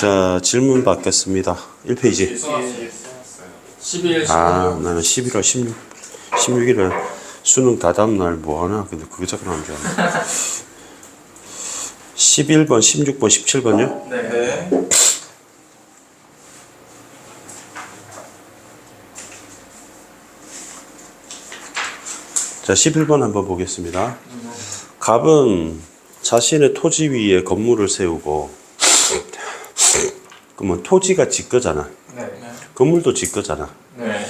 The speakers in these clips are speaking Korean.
자, 질문 받겠습니다. 1페이지. 11일 나는 11월 16일에 수능 다다음날 뭐하나? 근데 그거 적어놓은 줄 알았네. 11번, 16번, 17번요? 네. 자, 11번 한번 보겠습니다. 갑은 자신의 토지 위에 건물을 세우고, 그러면 토지가 지 거잖아. 네. 건물도 지 거잖아. 네.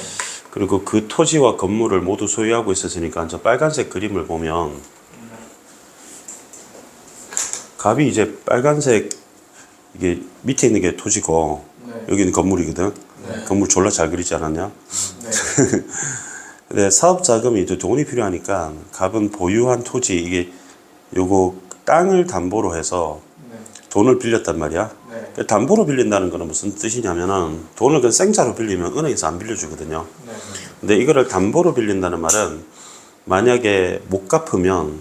그리고 그 토지와 건물을 모두 소유하고 있었으니까 저 빨간색 그림을 보면 갑이 이제 빨간색 이게 밑에 있는 게 토지고 네. 여기는 건물이거든. 네. 건물 졸라 잘 그리지 않았냐? 네. 근데 사업 자금이 이제 돈이 필요하니까 갑은 보유한 토지 이게 요거 땅을 담보로 해서 네. 돈을 빌렸단 말이야. 네. 담보로 빌린다는 거는 무슨 뜻이냐면은 돈을 그냥 생짜로 빌리면 은행에서 안 빌려주거든요. 네. 근데 이거를 담보로 빌린다는 말은 만약에 못 갚으면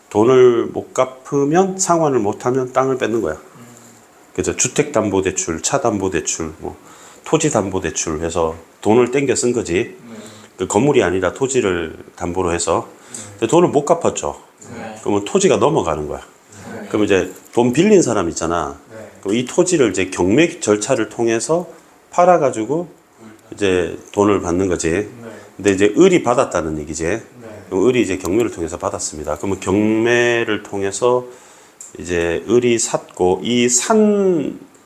돈을 못 갚으면 상환을 못하면 땅을 뺏는 거야. 그래서 주택담보대출, 차담보대출, 뭐 토지담보대출 해서 돈을 땡겨 쓴 거지. 네. 그 건물이 아니라 토지를 담보로 해서 근데 돈을 못 갚았죠. 네. 그러면 토지가 넘어가는 거야. 네. 그럼 이제 돈 빌린 사람 있잖아. 네. 그럼 이 토지를 이제 경매 절차를 통해서 팔아가지고 이제 돈을 받는 거지. 네. 근데 이제 을이 받았다는 얘기지. 네. 그럼 을이 이제 경매를 통해서 받았습니다. 그러면 경매를 통해서 이제 을이 샀고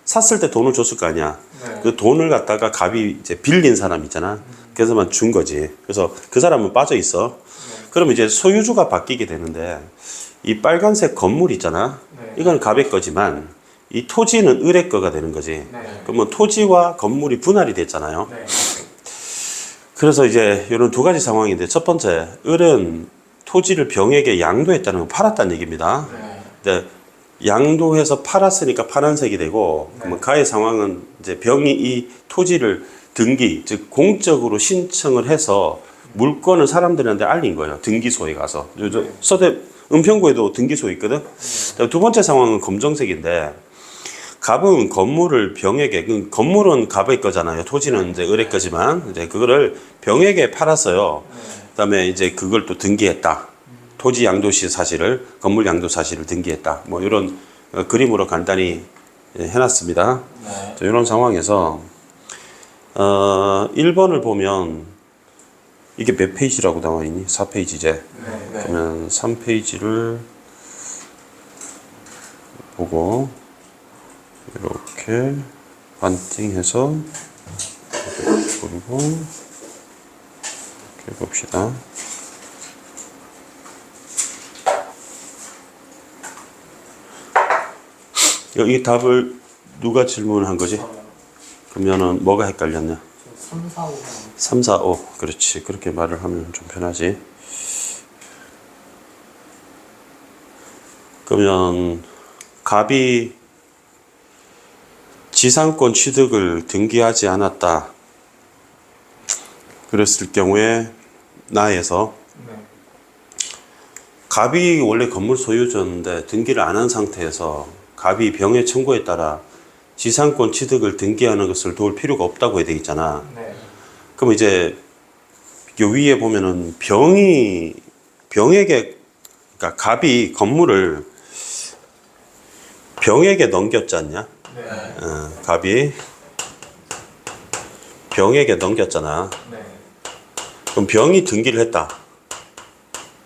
샀을 때 돈을 줬을 거 아니야. 네. 그 돈을 갖다가 갑이 이제 빌린 사람 있잖아. 그래서만 준 거지. 그래서 그 사람은 빠져 있어. 그러면 이제 소유주가 바뀌게 되는데 이 빨간색 건물 있잖아. 네. 이건 갑의 거지만 이 토지는 을의 거가 되는 거지. 네. 그러면 토지와 건물이 분할이 됐잖아요. 네. 그래서 이제 이런 두 가지 상황인데 첫 번째, 을은 토지를 병에게 양도했다는 건 팔았다는 얘기입니다. 네. 근데 양도해서 팔았으니까 파란색이 되고, 그러면 가의 상황은 이제 병이 이 토지를 등기, 즉 공적으로 신청을 해서 물건을 사람들한테 알린 거예요. 등기소에 가서. 서대 은평구에도 등기소 있거든. 두 번째 상황은 검정색인데, 갑은 건물을 병에게, 그 건물은 갑의 거잖아요. 토지는 이제 을의 거지만, 이제 그거를 병에게 팔았어요. 그다음에 이제 그걸 또 등기했다. 토지 양도 시 사실을, 건물 양도 사실을 등기했다. 뭐 이런 그림으로 간단히 해놨습니다. 네. 이런 상황에서 1번을 보면 이게 몇 페이지라고 나와 있니? 4페이지제. 네. 그러면 3페이지를 보고 이렇게 반띵해서 그리고 이렇게 봅시다. 이 답을 누가 질문한 거지? 그러면은 뭐가 헷갈렸냐? 3, 4, 5. 3, 4, 5. 그렇지. 그렇게 말을 하면 좀 편하지. 그러면 갑이 지상권 취득을 등기하지 않았다. 그랬을 경우에 나에서 네. 갑이 원래 건물 소유자인데 등기를 안 한 상태에서 갑이 병의 청구에 따라 지상권 취득을 등기하는 것을 도울 필요가 없다고 해야 되겠잖아. 네. 그럼 이제 요 위에 보면은 병에게, 그러니까 갑이 건물을 병에게 넘겼지 않냐? 네. 갑이 병에게 넘겼잖아. 네. 그럼 병이 등기를 했다.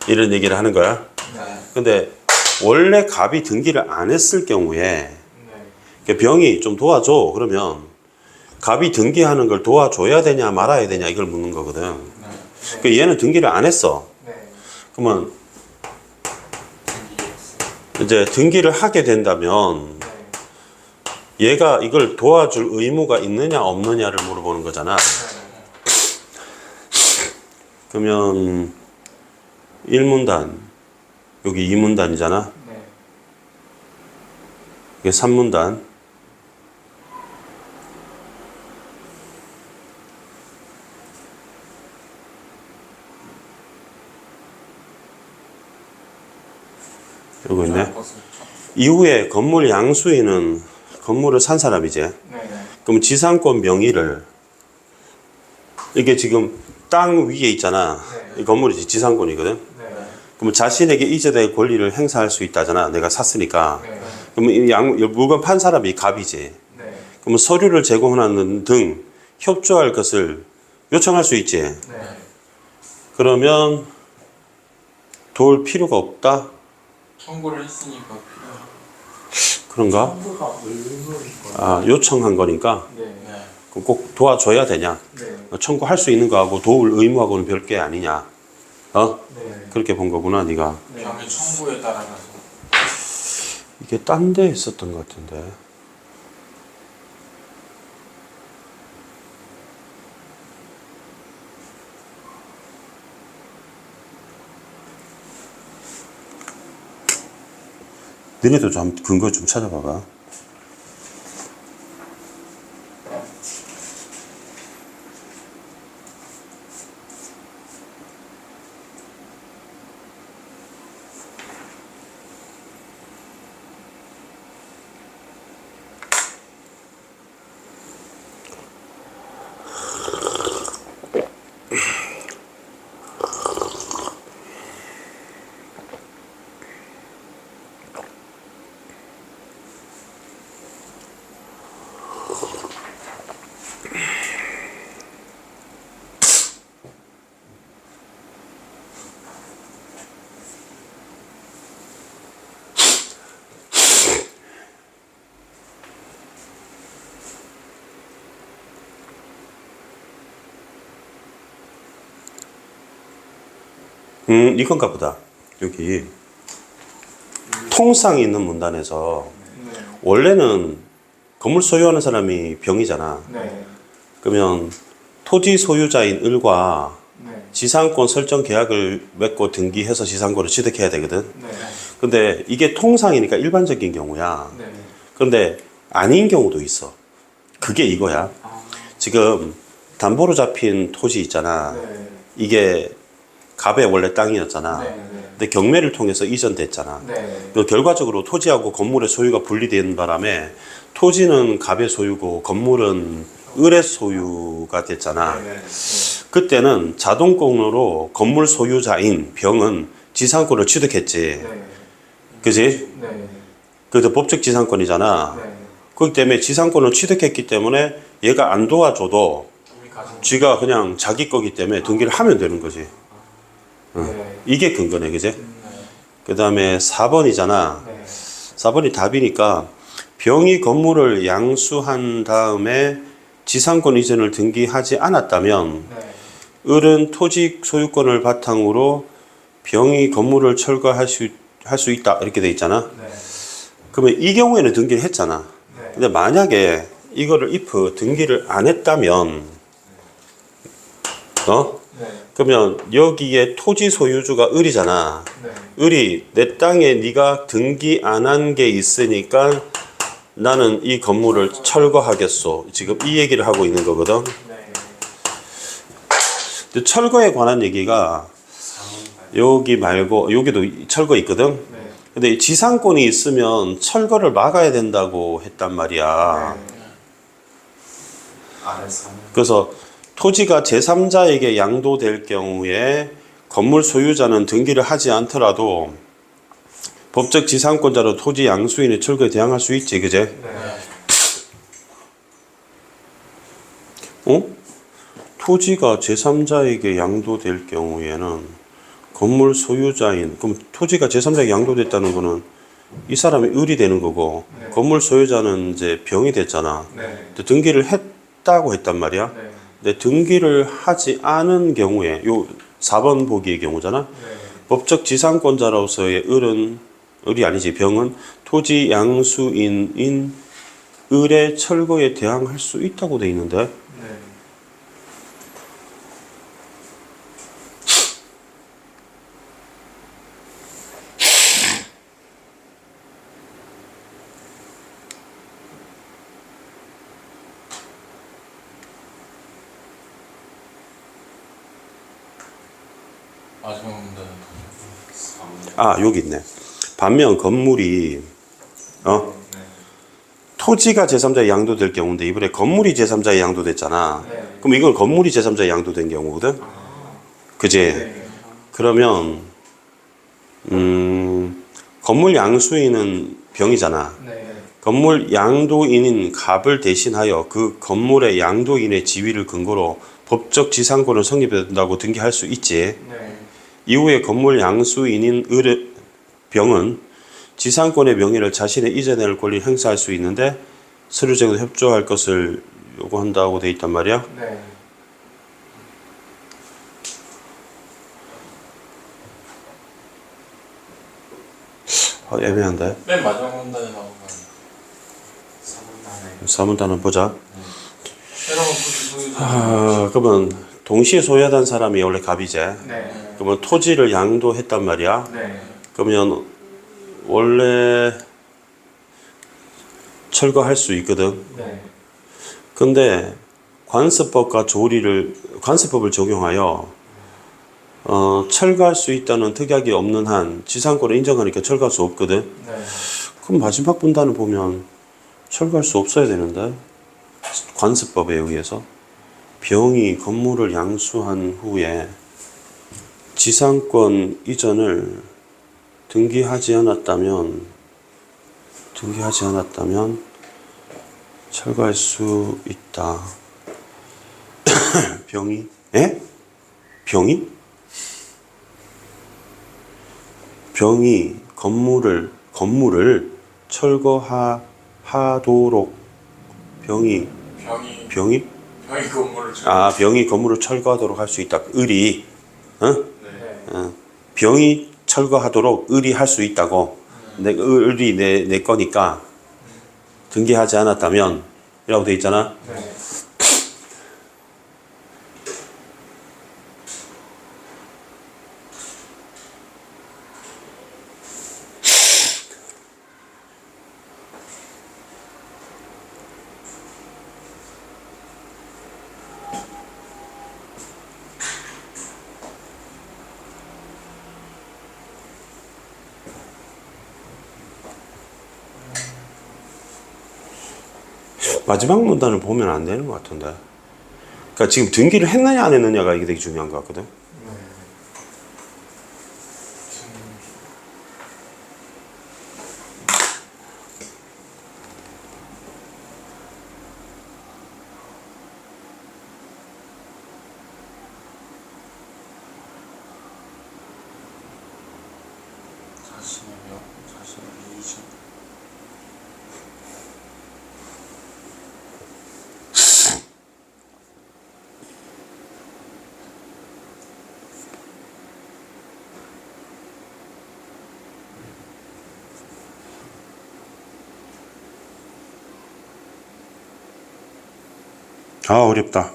이런 얘기를 하는 거야. 네. 근데 원래 갑이 등기를 안 했을 경우에 네. 병이 좀 도와줘. 그러면 갑이 등기하는 걸 도와줘야 되냐 말아야 되냐 이걸 묻는 거거든. 네. 그 얘는 등기를 안 했어. 네. 그러면 이제 등기를 하게 된다면 얘가 이걸 도와줄 의무가 있느냐 없느냐를 물어보는 거잖아. 그러면 1문단 여기 2문단이잖아. 네. 이게 3문단. 요거 있네. 이후에 건물 양수인은 건물을 산 사람이지. 네. 그럼 지상권 명의를 이게 지금 땅 위에 있잖아. 네. 이 건물이지 지상권이거든. 네. 그럼 자신에게 이전의 권리를 행사할 수 있다잖아. 내가 샀으니까. 네. 그러면 이 물건 판 사람이 갑이지. 네. 그러면 서류를 제공하는 등 협조할 것을 요청할 수 있지. 네. 그러면 도울 필요가 없다? 청구를 했으니까 필요. 그런가? 청구가 의무이거든요. 아, 요청한 거니까 네. 네. 그럼 꼭 도와줘야 되냐? 네. 청구할 수 있는 거하고 도울 의무하고는 별개 아니냐? 어? 네. 그렇게 본 거구나, 네가. 네. 병의 청구에 따라서. 이게 딴 데 있었던 것 같은데. 너네도 좀 근거 좀 찾아봐봐. 이건가 보다. 여기 통상이 있는 문단에서 네. 원래는 건물 소유하는 사람이 병이잖아. 네. 그러면 토지 소유자인 을과 네. 지상권 설정 계약을 맺고 등기해서 지상권을 취득해야 되거든. 네. 근데 이게 통상이니까 일반적인 경우야. 네. 그런데 아닌 경우도 있어. 그게 이거야. 아. 지금 담보로 잡힌 토지 있잖아. 네. 이게 갑의 원래 땅이었잖아. 네. 근데 경매를 통해서 이전됐잖아. 네. 그 결과적으로 토지하고 건물의 소유가 분리된 바람에 토지는 갑의 소유고 건물은 을의 소유가 됐잖아. 네. 그때는 자동권으로 건물 소유자인 병은 지상권을 취득했지. 네. 그지? 네. 그래서 법적 지상권이잖아. 네. 그렇기 때문에 지상권을 취득했기 때문에 얘가 안 도와줘도 우리 가족. 쥐가 그냥 자기 거기 때문에 등기를 하면 되는 거지. 네. 이게 근거네, 그지? 네. 그 다음에 4번이잖아. 네. 4번이 답이니까 병이 건물을 양수한 다음에 지상권 이전을 등기하지 않았다면 네. 을은 토지 소유권을 바탕으로 병이 건물을 철거할 수 있다 이렇게 돼 있잖아. 네. 그러면 이 경우에는 등기를 했잖아. 네. 근데 만약에 이거를 if 등기를 안 했다면 네. 그러면 여기에 토지 소유주가 을이잖아. 네. 을이 내 땅에 네가 등기 안 한 게 있으니까 나는 이 건물을 철거하겠소. 지금 이 얘기를 하고 있는 거거든. 네. 근데 철거에 관한 얘기가 여기 말고 여기도 철거 있거든. 네. 근데 이 지상권이 있으면 철거를 막아야 된다고 했단 말이야. 아래서는. 그래서 토지가 제3자에게 양도될 경우에 건물 소유자는 등기를 하지 않더라도 법적 지상권자로 토지 양수인의 철거에 대항할 수 있지, 그제? 네. 어? 토지가 제3자에게 양도될 경우에는 건물 소유자인, 그럼 토지가 제3자에게 양도됐다는 거는 이 사람이 을이 되는 거고, 네. 건물 소유자는 이제 병이 됐잖아. 네. 근데 등기를 했다고 했단 말이야. 네. 근데 등기를 하지 않은 경우에, 요 4번 보기의 경우잖아. 네. 법적 지상권자로서의 을이 아니지, 병은 토지 양수인인 을의 철거에 대항할 수 있다고 돼 있는데. 네. 마지막 문단. 아, 여기 있네. 반면 건물이 네. 토지가 제3자에 양도될 경우인데 이번에 건물이 제3자에 양도됐잖아. 네. 그럼 이건 건물이 제3자에 양도된 경우거든. 그지? 네. 그러면 건물 양수인은 병이잖아. 네. 건물 양도인인 갑을 대신하여 그 건물의 양도인의 지위를 근거로 법적 지상권을 성립된다고 등기할 수 있지. 네. 이후에 건물 양수인인 병은 지상권의 명의를 자신의 이전할 권리를 행사할 수 있는데 서류적으로 협조할 것을 요구한다고 돼 있단 말이야. 네. 애매한데. 맨 마지막 문단에 나온 거 사문단에. 사문단은 보자. 새로운 토지 소유자. 그러면 동시에 소유하던 사람이 원래 갑이제. 네. 그러면 토지를 양도했단 말이야. 네. 그러면 원래 철거할 수 있거든. 네. 근데 관습법을 적용하여 철거할 수 있다는 특약이 없는 한 지상권을 인정하니까 철거할 수 없거든. 네. 그럼 마지막 분단을 보면 철거할 수 없어야 되는데 관습법에 의해서 병이 건물을 양수한 후에 지상권 이전을 등기하지 않았다면 철거할 수 있다. 병이? 에? 병이? 병이 건물을 철거하도록 병이 건물을 병이 건물을 철거하도록 할 수 있다. 의리. 어? 네. 병이 철거하도록 의리할 수 있다고. 의리 내 거니까 등기하지 않았다면 이라고 돼 있잖아. 네. 마지막 문단을 보면 안 되는 것 같은데. 그러니까 지금 등기를 했느냐 안 했느냐가 이게 되게 중요한 것 같거든. 자신의 이전. 어렵다.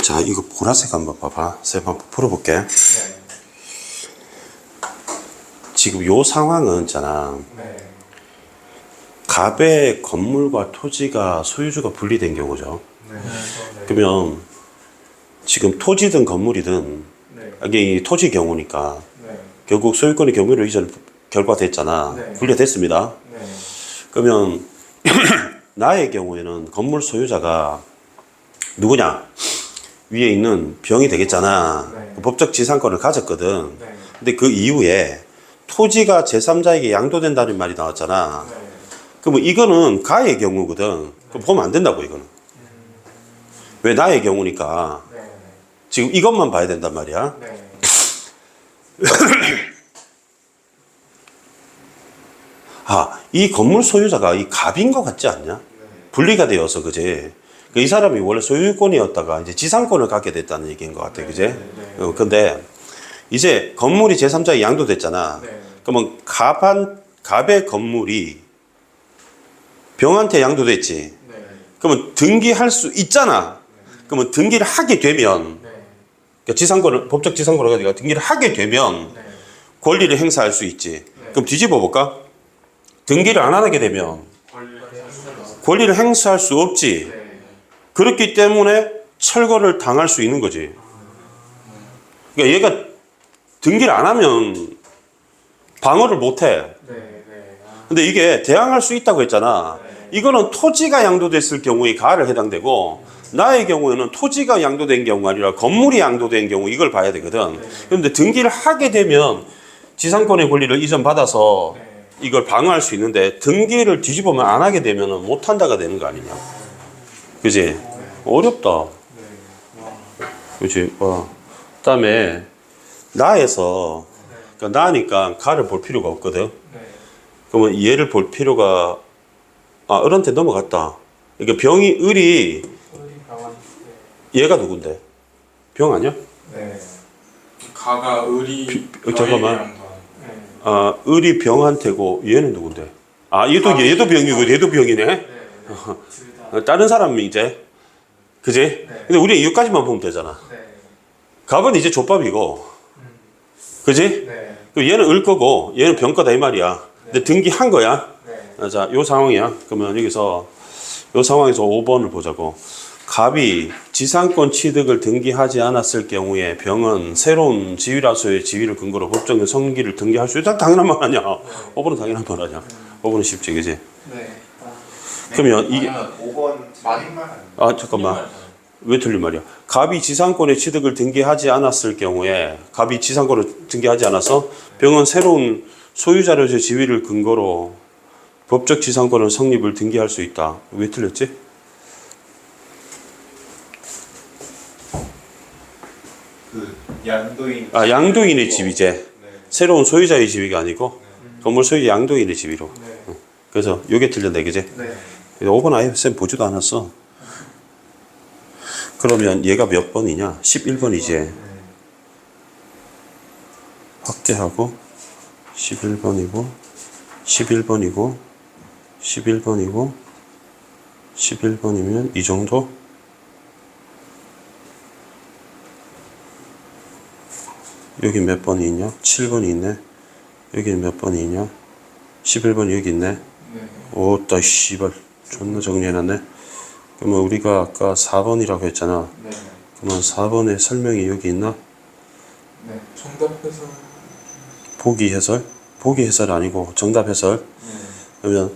자, 이거 보라색 한번 봐봐. 쌤 한번 풀어볼게. 네. 지금 요 상황은 있잖아. 네. 갑의 건물과 토지가 소유주가 분리된 경우죠. 네. 네. 그러면 지금 토지든 건물이든 네. 이게 이 토지 경우니까 네. 결국 소유권이 경매로 이전 결과됐잖아. 네. 분리됐습니다. 네. 그러면 나의 경우에는 건물 소유자가 누구냐? 위에 있는 병이 되겠잖아. 네. 그 법적 지상권을 가졌거든. 네. 근데 그 이후에 토지가 제3자에게 양도된다는 말이 나왔잖아. 네. 그러면 이거는 가의 경우거든. 그럼 보면 안 된다고 이거는. 왜 나의 경우니까. 네. 지금 이것만 봐야 된단 말이야. 네. 아, 이 건물 소유자가 이 갑인 것 같지 않냐? 분리가 되어서 그지? 이 사람이 원래 소유권이었다가 이제 지상권을 갖게 됐다는 얘기인 것 같아, 그지? 네. 근데 이제 건물이 제3자에 양도됐잖아. 네. 그러면 갑의 건물이 병한테 양도됐지. 네. 그러면 등기할 수 있잖아. 그러면 등기를 하게 되면, 네. 그러니까 지상권을, 법적 지상권을 가지고 등기를 하게 되면 네. 권리를 행사할 수 있지. 그럼 뒤집어 볼까? 등기를 안 하게 되면 권리를 행사할 수 없지. 네. 그렇기 때문에 철거를 당할 수 있는 거지. 그러니까 얘가 등기를 안 하면 방어를 못 해. 네. 네. 아. 근데 이게 대항할 수 있다고 했잖아. 네. 이거는 토지가 양도됐을 경우에 가를 해당되고, 나의 경우에는 토지가 양도된 경우가 아니라 건물이 양도된 경우 이걸 봐야 되거든. 그런데 등기를 하게 되면 지상권의 권리를 이전받아서 네. 이걸 방어할 수 있는데, 등기를 뒤집으면 안 하게 되면 못 한다가 되는 거 아니냐. 그지? 어렵다. 네. 와. 그지? 와. 그다음에 나에서, 그러니까 나니까 가를 볼 필요가 없거든. 네. 그러면 얘를 볼 필요가, 을한테 넘어갔다. 그러니까 을이 소리 강한. 얘가 누군데? 병 아니야? 네. 가가 을이 잠깐만. 병이랑 네. 을이 병한테고 얘는 누군데? 얘도 병이고 얘도 병이네. 네. 둘 다. 다른 사람이 이제, 그지? 네. 근데 우리 이것까지만 보면 되잖아. 네. 갑은 이제 족밥이고, 그지? 네. 그럼 얘는 을 거고 얘는 병 거다 이 말이야. 근데 등기한 거야. 네. 자, 요 상황이야. 그러면 여기서 요 상황에서 5번을 보자고. 갑이 지상권 취득을 등기하지 않았을 경우에 병은 새로운 지위라서의 지위를 근거로 법정의 성기를 등기할 수 있다. 당연한 말 아니야. 5번은 당연한 말 아니야. 5번은 쉽지, 그지? 네. 그러면 이게 5번 맞는 말 아니에요? 잠깐만. 왜 틀린 말이야? 갑이 지상권의 취득을 등기하지 않았을 경우에, 갑이 지상권을 등기하지 않아서 병은 새로운 소유자로서의 지위를 근거로 법적 지상권을 성립을 등기할 수 있다. 왜 틀렸지? 그 양도인. 양도인의 지위제. 네. 새로운 소유자의 지위가 아니고 건물 소유 양도인의 지위로. 네. 그래서 요게 틀렸네, 그지? 네. 5번 아예 쌤 보지도 않았어. 그러면 얘가 몇 번이냐? 11번이지. 확대하고 11번이고 11번이고 11번이고 11번이면 이 정도? 여기 몇 번이 있냐? 7번이 있네. 여기는 몇 번이 있냐? 11번이 여기 있네. 네. 오따 씨발 존나 정리해놨네. 그러면 우리가 아까 4번이라고 했잖아. 네. 그러면 4번의 설명이 여기 있나? 네. 정답해서 보기 해설? 보기 해설 아니고 정답 해설. 네. 그러면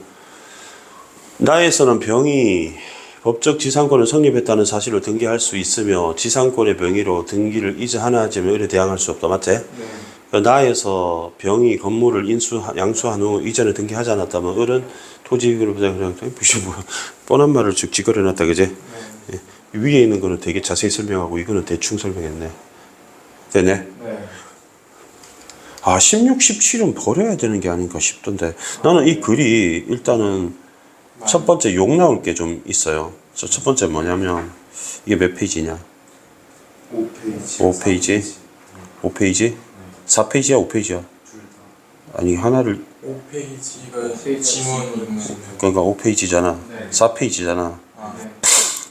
나에서는 병이 법적 지상권을 성립했다는 사실을 등기할 수 있으며 지상권의 명의로 등기를 이전하지만 을에 대항할 수 없다. 맞지? 네. 그러니까 나에서 병이 건물을 양수한 후 이전에 등기하지 않았다면 을은 토지를 그냥 무슨 뭐 뻔한 말을 쭉 짓거려놨다, 그지? 네. 위에 있는 거는 되게 자세히 설명하고 이거는 대충 설명했네. 되네? 네. 16, 17은 버려야 되는 게 아닌가 싶던데. 나는 이 글이 일단은 첫 번째 욕 나올 게 좀 있어요. 첫 번째 뭐냐면 이게 몇 페이지냐? 5페이지. 5페이지? 4페이지야, 5페이지야? 아니 하나를 5페이지가 지문이 있는 그러니까 5페이지잖아. 네. 4페이지잖아. 아, 네.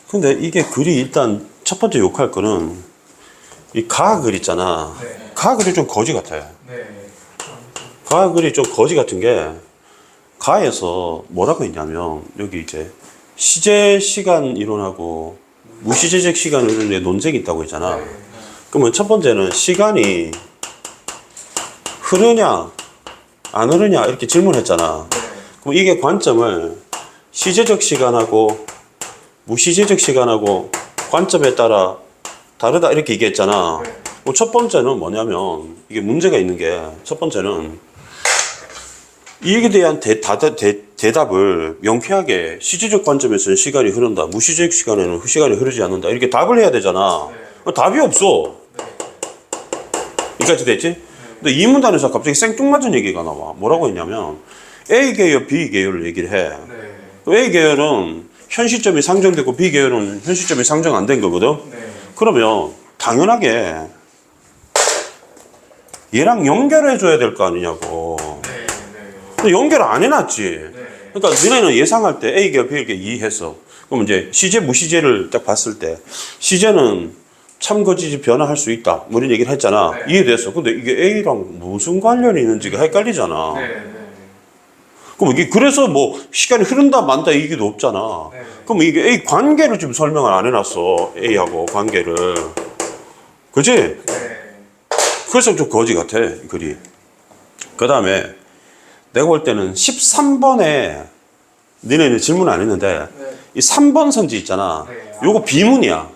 근데 이게 글이 일단 첫 첫 번째 욕할 거는 이 가글 있잖아. 네. 가글이 좀 거지 같아. 네. 가글이 좀 거지 같은 게 가에서 뭐라고 했냐면 여기 이제 시제 시간 이론하고 무시제적 시간 이론에 논쟁이 있다고 했잖아. 네. 그러면 첫 번째는 시간이 흐르냐 안 흐르냐 이렇게 질문했잖아. 네. 그럼 이게 관점을 시제적 시간하고 무시제적 시간하고 관점에 따라 다르다 이렇게 얘기했잖아. 네. 그럼 첫 번째는 뭐냐면 이게 문제가 있는 게 첫 번째는 이에 대한 대답을 명쾌하게 시제적 관점에서는 시간이 흐른다. 무시제적 시간에는 시간이 흐르지 않는다. 이렇게 답을 해야 되잖아. 답이 없어. 여기까지 됐지? 근데 이 문단에서 갑자기 생뚱맞은 얘기가 나와. 뭐라고 했냐면 A 계열, B 계열을 얘기를 해. 네. A 계열은 현 시점이 상정되고 B 계열은 현 시점이 상정 안 된 거거든. 네. 그러면 당연하게 얘랑 연결해 줘야 될 거 아니냐고. 네. 근데 연결 안 해놨지. 네. 그러니까 너네는 예상할 때 A 계열, B 계열 이해했어. 그럼 이제 시제, 무시제를 딱 봤을 때 시제는 참거짓이 변화할 수 있다. 뭐 이런 얘기를 했잖아. 네. 이해됐어. 근데 이게 A랑 무슨 관련이 있는지가 헷갈리잖아. 네. 그럼 이게 그래서 뭐 시간이 흐른다 만다 이 얘기도 없잖아. 네. 그럼 이게 A 관계를 지금 설명을 안 해놨어. A하고 관계를. 그지? 네. 그래서 좀 거지 같아, 이 글이. 그 다음에 내가 볼 때는 13번에 너네는 질문 안 했는데 네. 이 3번 선지 있잖아. 네. 요거 비문이야.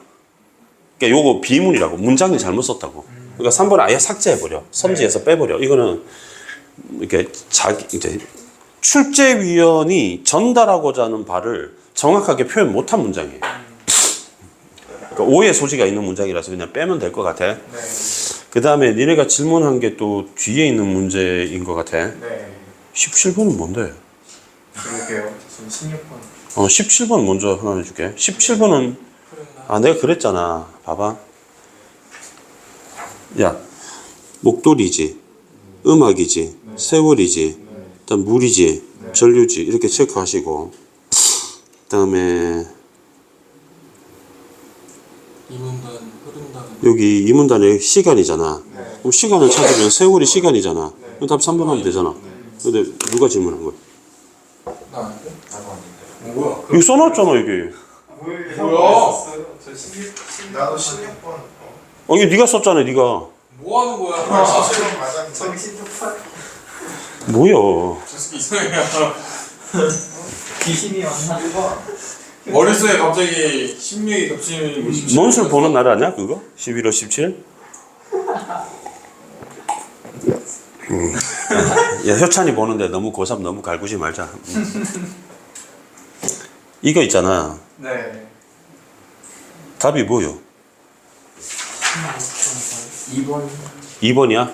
그러니까 요거 비문이라고. 문장을 잘못 썼다고. 그러니까 3번 아예 삭제해버려. 선지에서 빼버려. 이거는 이렇게 이제 출제위원이 전달하고자 하는 바를 정확하게 표현 못한 문장이에요. 그러니까 오해 소지가 있는 문장이라서 그냥 빼면 될 것 같아. 네. 그 다음에 니네가 질문한 게 또 뒤에 있는 문제인 것 같아. 네. 17번은 뭔데? 그럴게요. 지금 16번 17번 먼저 하나 해줄게. 17번은 흐른다. 내가 그랬잖아. 봐봐. 야, 목도리지, 음악이지, 세월이지, 일단 물이지, 전류지 이렇게 체크하시고, 그다음에 이문단 흐른다는 여기 이 문단에 시간이잖아. 네. 그럼 시간을 찾으면 세월이 시간이잖아. 그럼 답 3번 하면 되잖아. 근데 누가 질문한 거야? 나 아닌데? 나도 아닌데. 뭐야? 이거 써놨잖아 이게. 뭐야? 저 16. 나도 16번. 이게 네가 썼잖아, 네가. 뭐 하는 거야? 맞았는데. 정신 쪽팔. 뭐야? 저 새끼 이상해. 귀신이 왔나? 머릿속에 갑자기 16이 겹치는 17. 논술 보는 날 아니야 그거? 11월 17? 야 효찬이 보는데 너무 고3 너무 갈구지 말자. 이거 있잖아. 네. 답이 뭐요? 2번. 2번이야?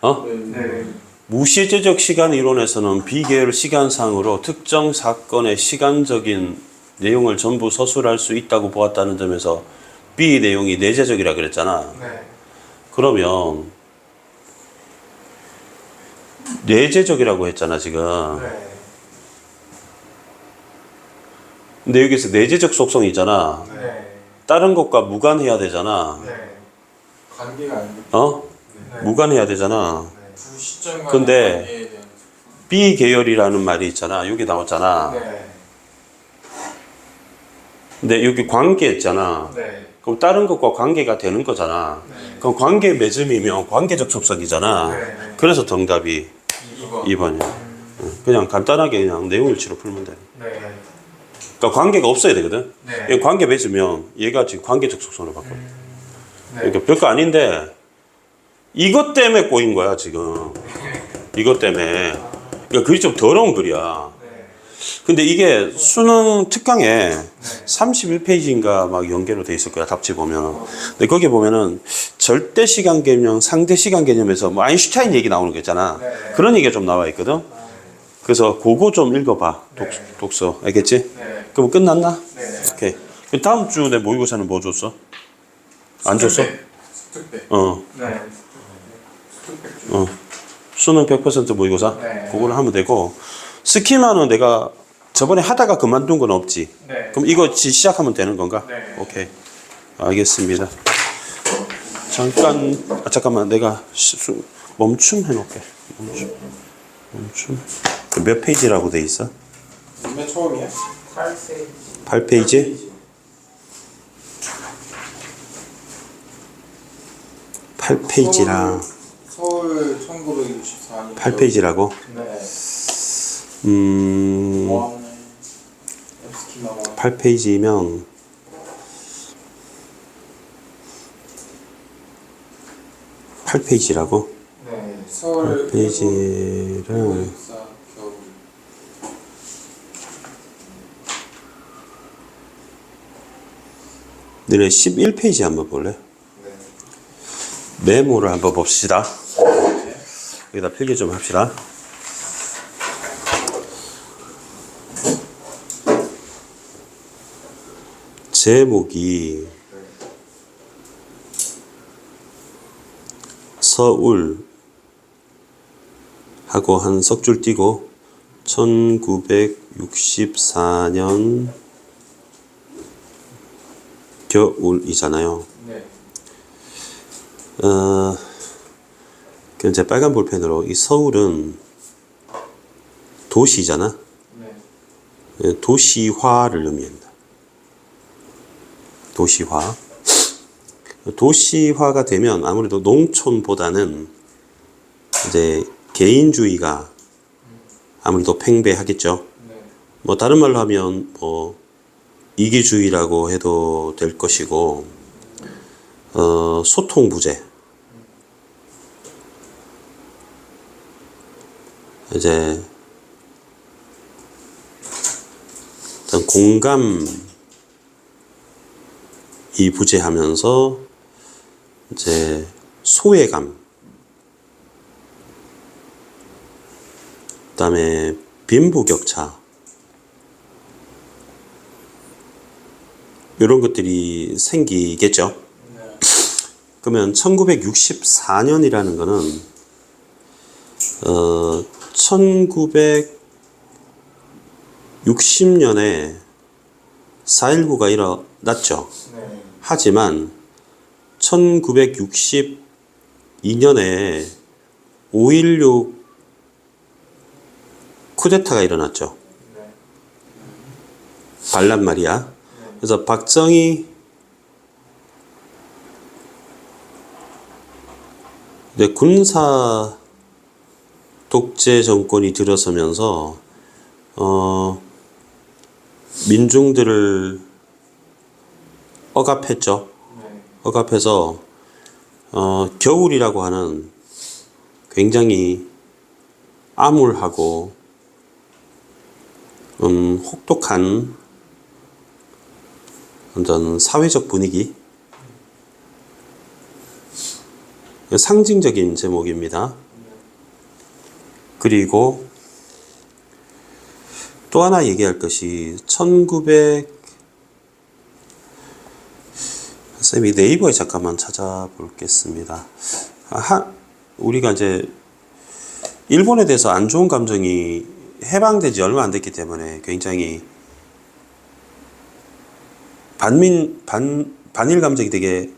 어? 네. 무시제적 시간 이론에서는 비계열 시간상으로 특정 사건의 시간적인 내용을 전부 서술할 수 있다고 보았다는 점에서 B 내용이 내재적이라 그랬잖아. 네. 그러면 내재적이라고 했잖아 지금. 네. 근데 여기서 내재적 속성이 있잖아. 네. 다른 것과 무관해야 되잖아. 네. 관계가 아닌데 어? 네. 무관해야 되잖아. 두 시점 간의 근데 관계에 대한 B 계열이라는 말이 있잖아. 여기 나왔잖아. 네. 근데 여기 관계했잖아. 네. 그럼 다른 것과 관계가 되는 거잖아. 네. 그럼 관계 맺음이면 관계적 속성이잖아. 네. 그래서 정답이 2번 2번이야. 그냥 간단하게 그냥 내용일치로 풀면 돼. 네. 그러니까 관계가 없어야 되거든. 네. 이 관계 맺으면 얘가 지금 관계적 속성으로 바꿔. 네. 그러니까 별거 아닌데 이것 때문에 꼬인 거야 지금. 이것 때문에. 그러니까 글이 좀 더러운 글이야. 네. 근데 이게 수능 특강에 31페이지인가 막 연계로 돼 있을 거야 답지 보면. 근데 거기 보면은 절대 시간 개념, 상대 시간 개념에서 뭐 아인슈타인 얘기 나오는 거 있잖아. 네. 그런 얘기가 좀 나와 있거든. 그래서 그거 좀 읽어봐. 독서 알겠지? 네. 그럼 끝났나? 네. 오케이. 그럼 다음 주 내 모의고사는 뭐 줬어? 안 줬어? 습득대 어. 네. 습득백 어. 수능 100% 모의고사? 네. 그거를 하면 되고 스키마는 내가 저번에 하다가 그만둔 건 없지? 네. 그럼 이거 시작하면 되는 건가? 네. 오케이. 알겠습니다. 잠깐만 내가 멈춤 해놓을게. 멈춤. 몇 페이지라고 돼 있어? 맨 처음이야? 8페이지? 8페이지랑 서울 1964년 8페이지라고? 네. 음. 8페이지면 (8페이지라고) 네. 서울 8페이지를 역사 겨울 너네 11페이지 한번 볼래? 네. 메모를 한번 봅시다. 여기다 필기 좀 합시다. 제목이 서울 하고 한 석 줄 띄고 1964년 겨울이잖아요. 네. 이제 빨간 볼펜으로 이 서울은 도시잖아. 네. 도시화를 의미합니다. 도시화. 도시화가 되면 아무래도 농촌보다는 이제 개인주의가 아무래도 팽배하겠죠. 네. 뭐 다른 말로 하면 뭐 이기주의라고 해도 될 것이고, 소통부재. 이제 어떤 공감이 부재하면서 이제 소외감, 그다음에 빈부격차, 이런 것들이 생기겠죠. 네. 그러면 1964년이라는 거는 1960년에 4.19가 일어났죠. 네. 하지만 1962년에 5.16 쿠데타가 일어났죠. 네. 반란 말이야. 그래서 박정희 군사 독재 정권이 들어서면서 민중들을 억압했죠. 네. 억압해서 겨울이라고 하는 굉장히 암울하고 혹독한 어떤 사회적 분위기, 상징적인 제목입니다. 그리고 또 하나 얘기할 것이 쌤이 네이버에 잠깐만 찾아보겠습니다. 우리가 이제 일본에 대해서 안 좋은 감정이 해방된 지 얼마 안 됐기 때문에 굉장히 반일 감정이 되게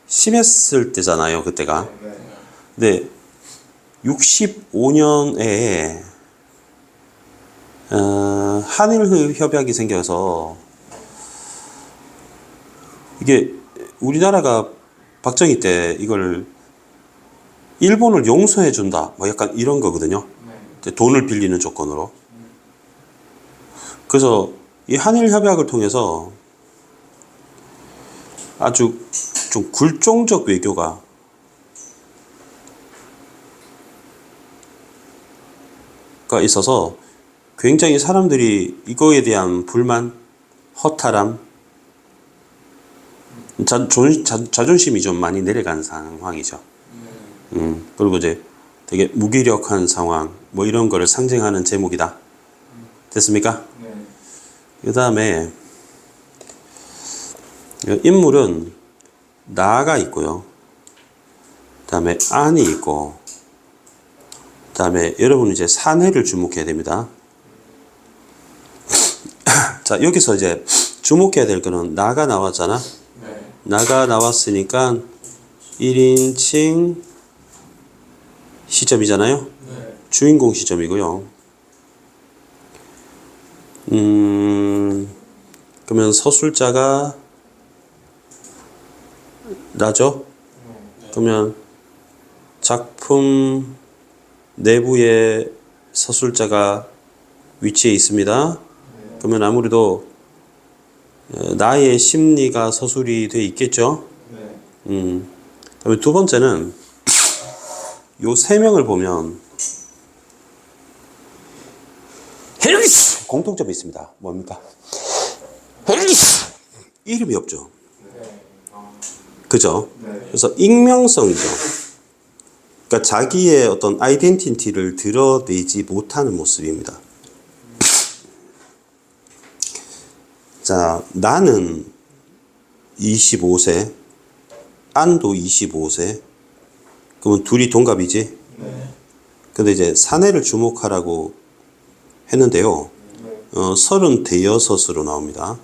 심했을 때잖아요, 그때가. 근데 65년에 한일 협약이 생겨서 이게 우리나라가 박정희 때 이걸 일본을 용서해 준다, 뭐 약간 이런 거거든요. 네. 돈을 빌리는 조건으로. 그래서 이 한일 협약을 통해서 아주 좀 굴종적 외교가 있어서 굉장히 사람들이 이거에 대한 불만, 허탈함, 자존심이 좀 많이 내려간 상황이죠. 그리고 이제 되게 무기력한 상황, 뭐 이런 거를 상징하는 제목이다. 됐습니까? 네. 그 다음에 인물은 나가 있고요. 그 다음에 안이 있고, 그 다음에 여러분 이제 사내를 주목해야 됩니다. 자, 여기서 이제 주목해야 될 거는 나가 나왔잖아. 네. 나가 나왔으니까 1인칭 시점이잖아요. 네. 주인공 시점이고요. 그러면 서술자가 나죠? 그러면 작품 내부에 서술자가 위치해 있습니다. 그러면 아무래도 나의 심리가 서술이 돼 있겠죠? 네. 그다음에 두 번째는 요 세 명을 보면 공통점이 있습니다. 뭡니까? 이름이 없죠. 네. 그죠? 네. 그래서 익명성이죠. 그러니까 자기의 어떤 아이덴티티를 드러내지 못하는 모습입니다. 자, 나는 25세, 안도 25세. 그러면 둘이 동갑이지? 네. 근데 이제 사내를 주목하라고 했는데요. 36으로 나옵니다.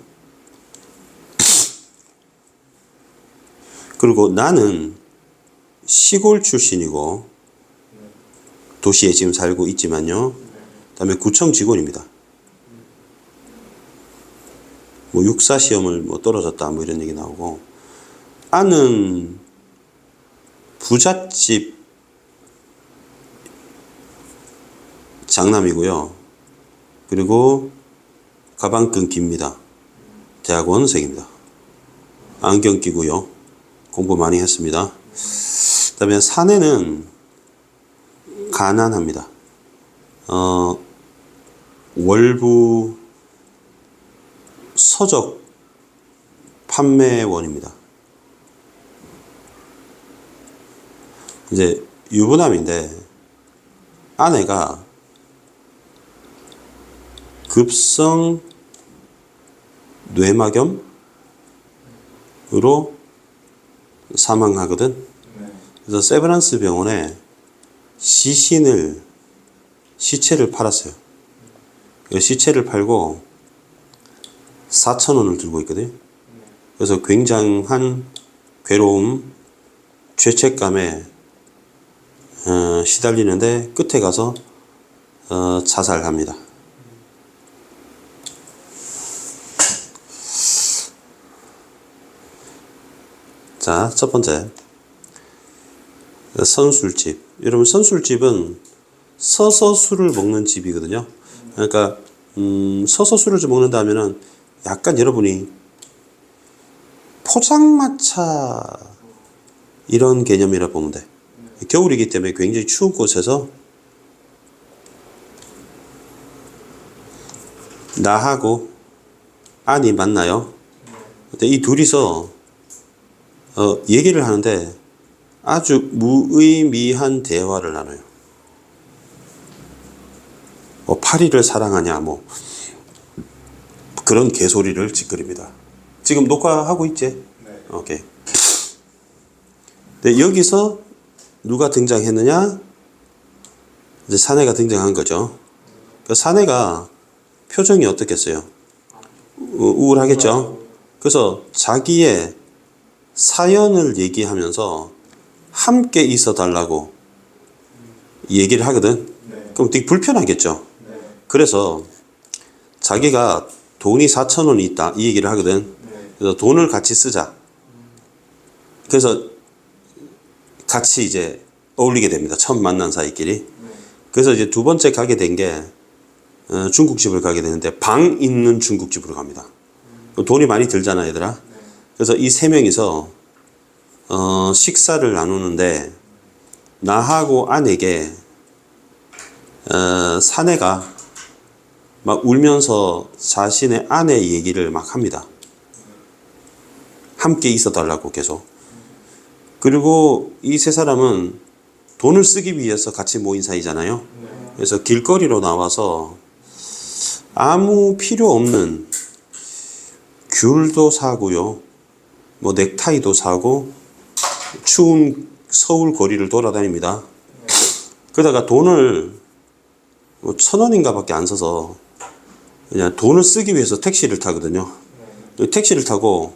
그리고 나는 시골 출신이고 도시에 지금 살고 있지만요. 그다음에 구청 직원입니다. 뭐 육사 시험을 뭐 떨어졌다 뭐 이런 얘기 나오고, 아는 부잣집 장남이고요. 그리고 가방끈 깁니다. 대학원생입니다. 안경 끼고요. 공부 많이 했습니다. 그다음에 사내는 가난합니다. 월부 서적 판매원입니다. 이제 유부남인데 아내가 급성 뇌막염으로 사망하거든. 네. 그래서 세브란스 병원에 시체를 팔았어요. 그 시체를 팔고 4,000원을 들고 있거든요. 그래서 굉장한 괴로움, 죄책감에 시달리는데 끝에 가서 자살합니다. 자, 첫 번째 선술집. 여러분, 선술집은 서서 술을 먹는 집이거든요. 그러니까 서서 술을 좀 먹는다 하면은 약간 여러분이 포장마차 이런 개념이라 보면 돼. 겨울이기 때문에 굉장히 추운 곳에서 나하고 안이 만나요. 근데 이 둘이서 얘기를 하는데 아주 무의미한 대화를 나눠요. 뭐 파리를 사랑하냐 뭐 그런 개소리를 짓거립니다. 지금 녹화하고 있지? 네. 오케이. 근데 여기서 누가 등장했느냐? 이제 사내가 등장한 거죠. 그 사내가 표정이 어떻겠어요? 우울하겠죠? 그래서 자기의 사연을 얘기하면서 함께 있어 달라고 얘기를 하거든. 네. 그럼 되게 불편하겠죠. 네. 그래서 자기가 돈이 4,000원이 있다 이 얘기를 하거든. 네. 그래서 돈을 같이 쓰자. 그래서 같이 이제 어울리게 됩니다. 처음 만난 사이끼리. 그래서 이제 두 번째 가게 된 게 중국집을 가게 되는데 방 있는 중국집으로 갑니다. 돈이 많이 들잖아, 얘들아. 그래서 이 세 명이서 식사를 나누는데 나하고 아내에게 사내가 막 울면서 자신의 아내 얘기를 막 합니다. 함께 있어 달라고 계속. 그리고 이 세 사람은 돈을 쓰기 위해서 같이 모인 사이잖아요. 그래서 길거리로 나와서 아무 필요 없는 귤도 사고요. 뭐 넥타이도 사고 추운 서울 거리를 돌아다닙니다. 그러다가 돈을 뭐 1,000원인가 밖에 안 써서 그냥 돈을 쓰기 위해서 택시를 타거든요. 택시를 타고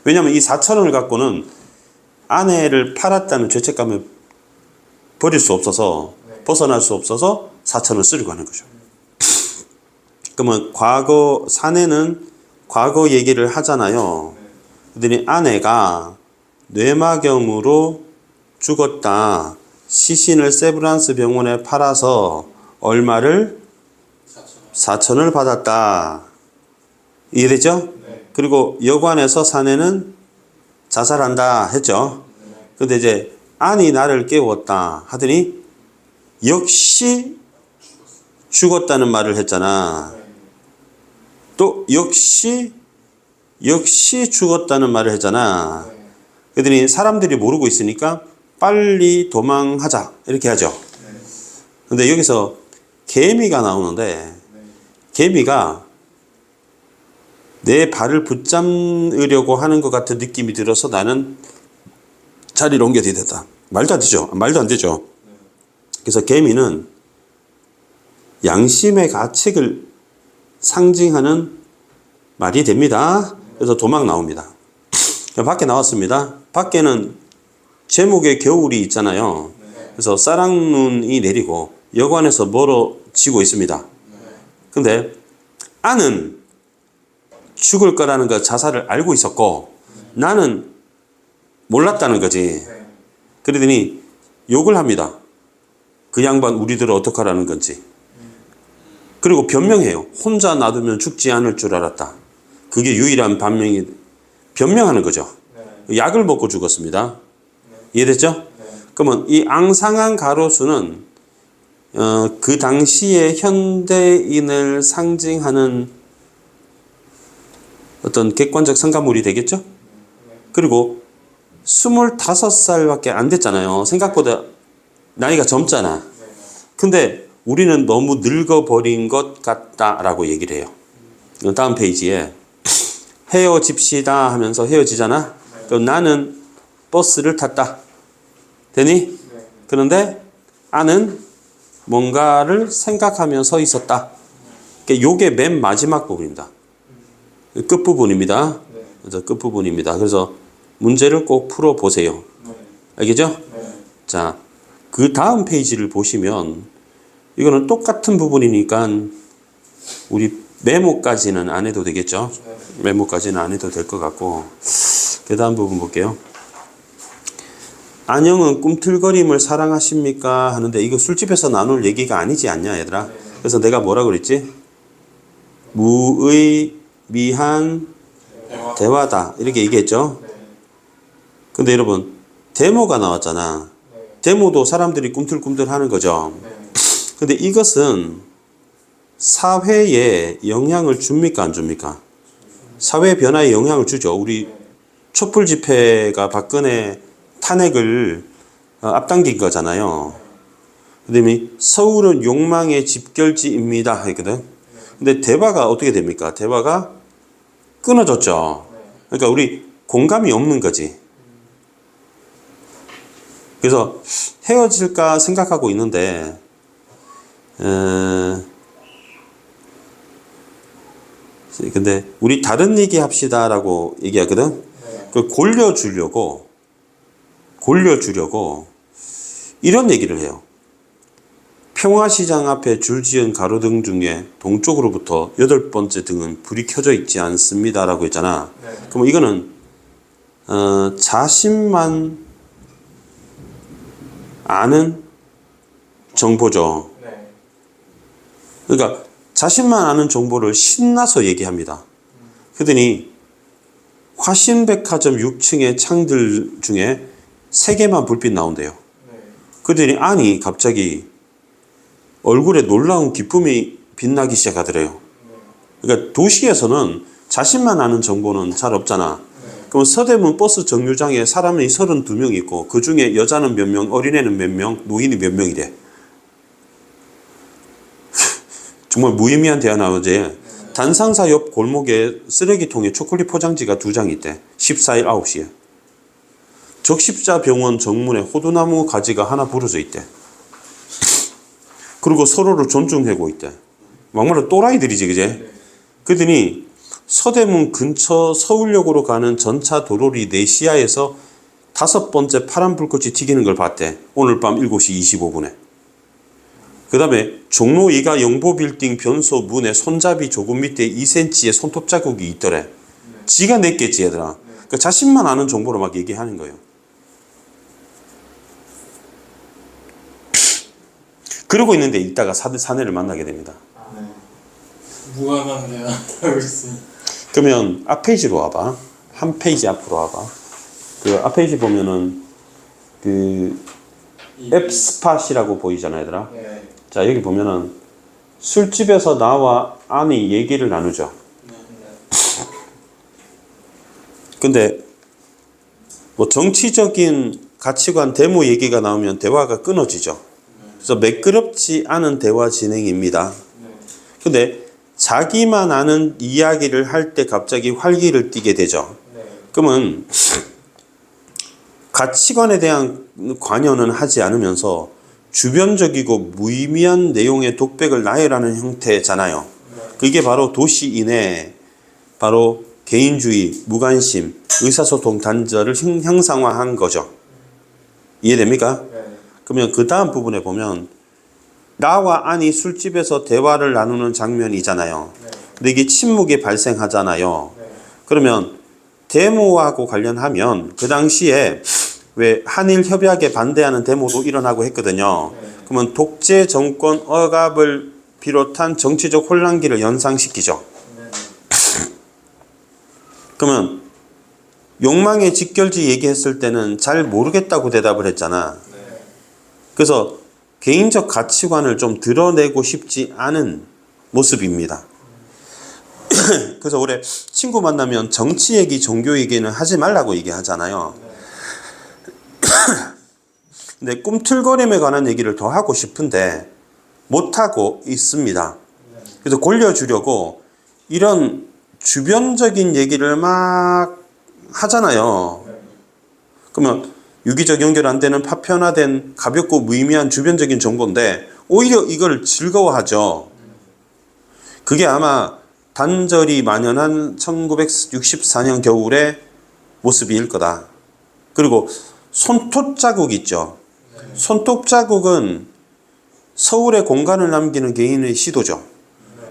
왜냐하면 이 4,000원을 갖고는 아내를 팔았다는 죄책감을 버릴 수 없어서 네. 벗어날 수 없어서 4,000원을 쓰려고 하는 거죠. 그러면 사내는 과거 얘기를 하잖아요. 그랬더니 아내가 뇌막염으로 죽었다. 시신을 세브란스 병원에 팔아서 얼마를? 4,000원을 받았다. 이해되죠? 네. 그리고 여관에서 사내는 자살한다 했죠. 근데 이제 안이 나를 깨웠다 하더니 역시 죽었다는 말을 했잖아. 또 역시 죽었다는 말을 했잖아. 그랬더니 사람들이 모르고 있으니까 빨리 도망하자 이렇게 하죠. 근데 여기서 개미가 나오는데 개미가 내 발을 붙잡으려고 하는 것 같은 느낌이 들어서 나는 자리를 옮겨야 된다. 말도 안 되죠. 말도 안 되죠. 그래서 개미는 양심의 가책을 상징하는 말이 됩니다. 그래서 도망 나옵니다. 밖에 나왔습니다. 밖에는 제목에 겨울이 있잖아요. 그래서 쌀랑눈이 내리고 여관에서 멀어지고 있습니다. 근데 아는 죽을 거라는 거 자살을 알고 있었고 나는 몰랐다는 거지. 그러더니 욕을 합니다. 그 양반 우리들을 어떡하라는 건지. 그리고 변명해요. 혼자 놔두면 죽지 않을 줄 알았다. 그게 유일한 변명하는 거죠. 약을 먹고 죽었습니다. 이해됐죠? 그러면 이 앙상한 가로수는 그 당시의 현대인을 상징하는 어떤 객관적 성가물이 되겠죠? 그리고 25살밖에 안 됐잖아요. 생각보다 나이가 젊잖아. 근데 우리는 너무 늙어버린 것 같다라고 얘기를 해요. 다음 페이지에 헤어집시다 하면서 헤어지잖아. 그럼 나는 버스를 탔다. 되니? 그런데 아는 뭔가를 생각하며 서 있었다. 요게 맨 마지막 부분입니다. 끝부분입니다. 그래서 끝부분입니다. 그래서 문제를 꼭 풀어보세요. 알겠죠? 자, 그 다음 페이지를 보시면 이거는 똑같은 부분이니까 우리 메모까지는 안 해도 되겠죠? 메모까지는 안 해도 될 것 같고 그 다음 부분 볼게요. 안영은 꿈틀거림을 사랑하십니까? 하는데 이거 술집에서 나눌 얘기가 아니지 않냐 얘들아? 그래서 내가 뭐라 그랬지? 무의미한 대화다 이렇게 얘기했죠? 근데 여러분 데모가 나왔잖아. 데모도 사람들이 꿈틀꿈틀 하는 거죠. 근데 이것은 사회에 영향을 줍니까 안 줍니까? 사회 변화에 영향을 주죠. 우리 촛불 집회가 박근혜 탄핵을 앞당긴 거잖아요. 그다음에 서울은 욕망의 집결지입니다 했거든. 근데 대화가 어떻게 됩니까? 대화가 끊어졌죠. 그러니까 우리 공감이 없는 거지. 그래서 헤어질까 생각하고 있는데 근데 우리 다른 얘기 합시다라고 얘기하거든. 그 골려주려고 이런 얘기를 해요. 평화시장 앞에 줄 지은 가로등 중에 동쪽으로부터 8번째 등은 불이 켜져 있지 않습니다라고 했잖아. 그럼 이거는 자신만 아는 정보죠. 그러니까 자신만 아는 정보를 신나서 얘기합니다. 그러더니 화신백화점 6층의 창들 중에 3개만 불빛 나온대요. 그러더니 안이 갑자기 얼굴에 놀라운 기쁨이 빛나기 시작하더래요. 그러니까 도시에서는 자신만 아는 정보는 잘 없잖아. 그럼 서대문 버스 정류장에 사람이 32명 있고 그 중에 여자는 몇 명, 어린애는 몇 명, 노인이 몇 명이래. 정말 무의미한 대화 나오지. 단상사 옆 골목에 쓰레기통에 초콜릿 포장지가 2장 있대. 14일 9시에. 적십자병원 정문에 호두나무 가지가 하나 부러져 있대. 그리고 서로를 존중하고 있대. 막말로 또라이들이지, 그제? 그러더니 서대문 근처 서울역으로 가는 전차 도로리 네시아에서 5번째 파란 불꽃이 튀기는 걸 봤대. 오늘 밤 7시 25분에. 그 다음에 종로 2가 영보빌딩 변소 문에 손잡이 조금 밑에 2cm의 손톱 자국이 있더래. 지가 냈겠지 얘들아. 그러니까 자신만 아는 정보로 막 얘기하는 거예요. 그러고 있는데 이따가 사내를 만나게 됩니다. 네. 무관한 대화 하고 있으니. 그러면 앞 페이지로 와봐. 한 페이지 앞으로 와봐. 그 앞 페이지 보면은 그 앱스팟이라고 보이잖아 얘들아. 네. 자 여기 보면은 술집에서 나와 아니 얘기를 나누죠. 근데 뭐 정치적인 가치관 데모 얘기가 나오면 대화가 끊어지죠. 그래서 매끄럽지 않은 대화 진행입니다. 근데 자기만 아는 이야기를 할 때 갑자기 활기를 띠게 되죠. 그러면 가치관에 대한 관여는 하지 않으면서 주변적이고 무의미한 내용의 독백을 나열하는 형태잖아요. 그게 바로 도시인의 바로 개인주의, 무관심, 의사소통 단절을 형상화한 거죠. 이해됩니까? 그러면 그 다음 부분에 보면 나와 안이 술집에서 대화를 나누는 장면이잖아요. 근데 이게 침묵이 발생하잖아요. 그러면 데모하고 관련하면 그 당시에 왜 한일 협약에 반대하는 데모도 일어나고 했거든요. 그러면 독재 정권 억압을 비롯한 정치적 혼란기를 연상시키죠. 그러면 욕망의 직결지 얘기했을 때는 잘 모르겠다고 대답을 했잖아. 그래서 개인적 가치관을 좀 드러내고 싶지 않은 모습입니다. 그래서 올해 친구 만나면 정치 얘기, 종교 얘기는 하지 말라고 얘기하잖아요. 근데 꿈틀거림에 관한 얘기를 더 하고 싶은데 못하고 있습니다. 그래서 골려주려고 이런 주변적인 얘기를 막 하잖아요. 그러면 유기적 연결 안 되는 파편화된 가볍고 무의미한 주변적인 정보인데 오히려 이걸 즐거워하죠. 그게 아마 단절이 만연한 1964년 겨울의 모습일 거다. 그리고 손톱 자국 있죠. 손톱 자국은 서울의 공간을 남기는 개인의 시도죠.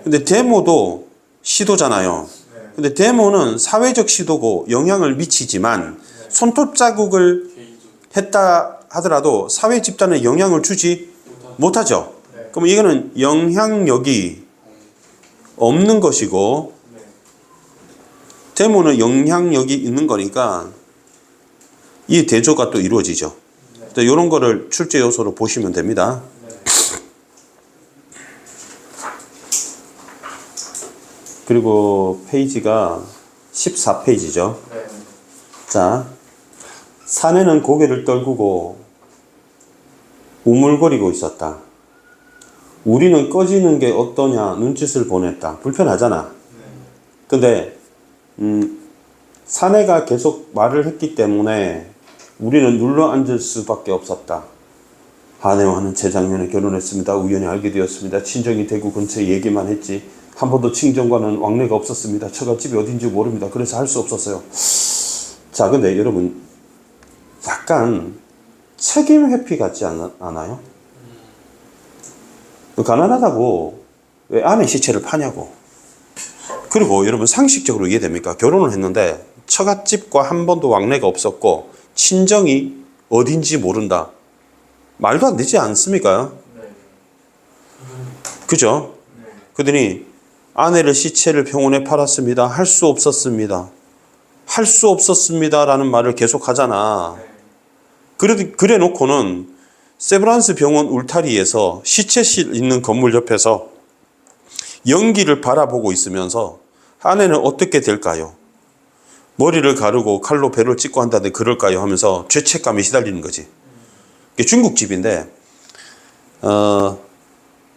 근데 데모도 시도잖아요. 근데 데모는 사회적 시도고 영향을 미치지만 손톱 자국을 했다 하더라도 사회 집단에 영향을 주지 못하죠. 그럼 이거는 영향력이 없는 것이고 데모는 영향력이 있는 거니까 이 대조가 또 이루어지죠. 이런 거를 출제 요소로 보시면 됩니다. 그리고 페이지가 14페이지죠. 자, 사내는 고개를 떨구고 우물거리고 있었다. 우리는 꺼지는 게 어떠냐 눈짓을 보냈다. 불편하잖아. 근데 사내가 계속 말을 했기 때문에 우리는 눌러 앉을 수밖에 없었다. 아내와는 재작년에 결혼했습니다. 우연히 알게 되었습니다. 친정이 대구 근처에 얘기만 했지 한 번도 친정과는 왕래가 없었습니다. 처갓집이 어딘지 모릅니다. 그래서 할 수 없었어요. 자, 근데 여러분 약간 책임 회피 같지 않아요? 가난하다고 왜 아내 시체를 파냐고. 그리고 여러분 상식적으로 이해됩니까? 결혼을 했는데 처갓집과 한 번도 왕래가 없었고 친정이 어딘지 모른다. 말도 안 되지 않습니까? 그죠? 그러더니 아내를 시체를 병원에 팔았습니다. 할 수 없었습니다. 할 수 없었습니다 라는 말을 계속 하잖아. 그래 놓고는 세브란스 병원 울타리에서 시체실 있는 건물 옆에서 연기를 바라보고 있으면서 아내는 어떻게 될까요? 머리를 가르고 칼로 배를 찍고 한다는데 그럴까요? 하면서 죄책감에 시달리는 거지. 이게 중국집인데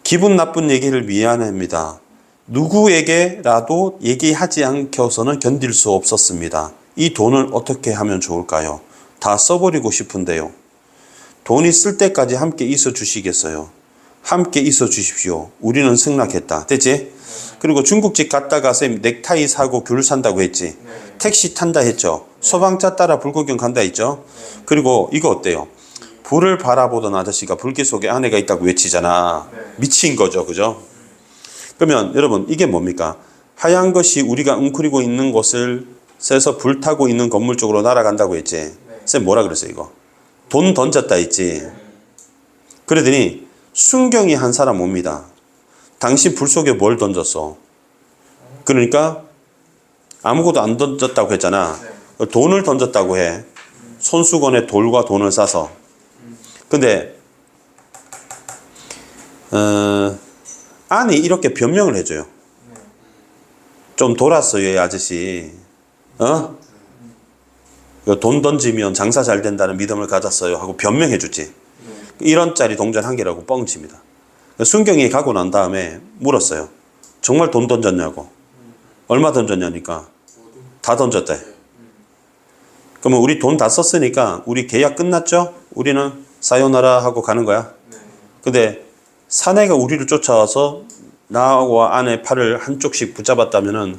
기분 나쁜 얘기를 미안합니다. 누구에게라도 얘기하지 않고서는 견딜 수 없었습니다. 이 돈을 어떻게 하면 좋을까요? 다 써버리고 싶은데요. 돈 있을 때까지 함께 있어 주시겠어요? 함께 있어 주십시오. 우리는 승낙했다. 됐지? 그리고 중국집 갔다가 쌤 넥타이 사고 귤 산다고 했지. 네. 택시 탄다 했죠. 소방차 따라 불구경 간다 했죠. 그리고 이거 어때요? 불을 바라보던 아저씨가 불길 속에 아내가 있다고 외치잖아. 네. 미친 거죠. 그죠? 그러면 여러분 이게 뭡니까? 하얀 것이 우리가 웅크리고 있는 곳을 쐬서 불타고 있는 건물 쪽으로 날아간다고 했지. 쌤 뭐라 그랬어요 이거? 돈 던졌다 했지. 그러더니 순경이 한 사람 옵니다. 당신 불 속에 뭘 던졌어? 그러니까 아무것도 안 던졌다고 했잖아. 돈을 던졌다고 해. 손수건에 돌과 돈을 싸서. 근데 아니 이렇게 변명을 해줘요. 좀 돌았어요 이 아저씨. 돈 던지면 장사 잘 된다는 믿음을 가졌어요 하고 변명해 주지. 1원짜리 동전 한 개라고 뻥칩니다. 순경이 가고 난 다음에 물었어요. 정말 돈 던졌냐고. 얼마 던졌냐니까 다 던졌대. 그러면 우리 돈 다 썼으니까 우리 계약 끝났죠? 우리는 사요나라 하고 가는 거야. 근데 사내가 우리를 쫓아와서 나와 아내 팔을 한쪽씩 붙잡았다면은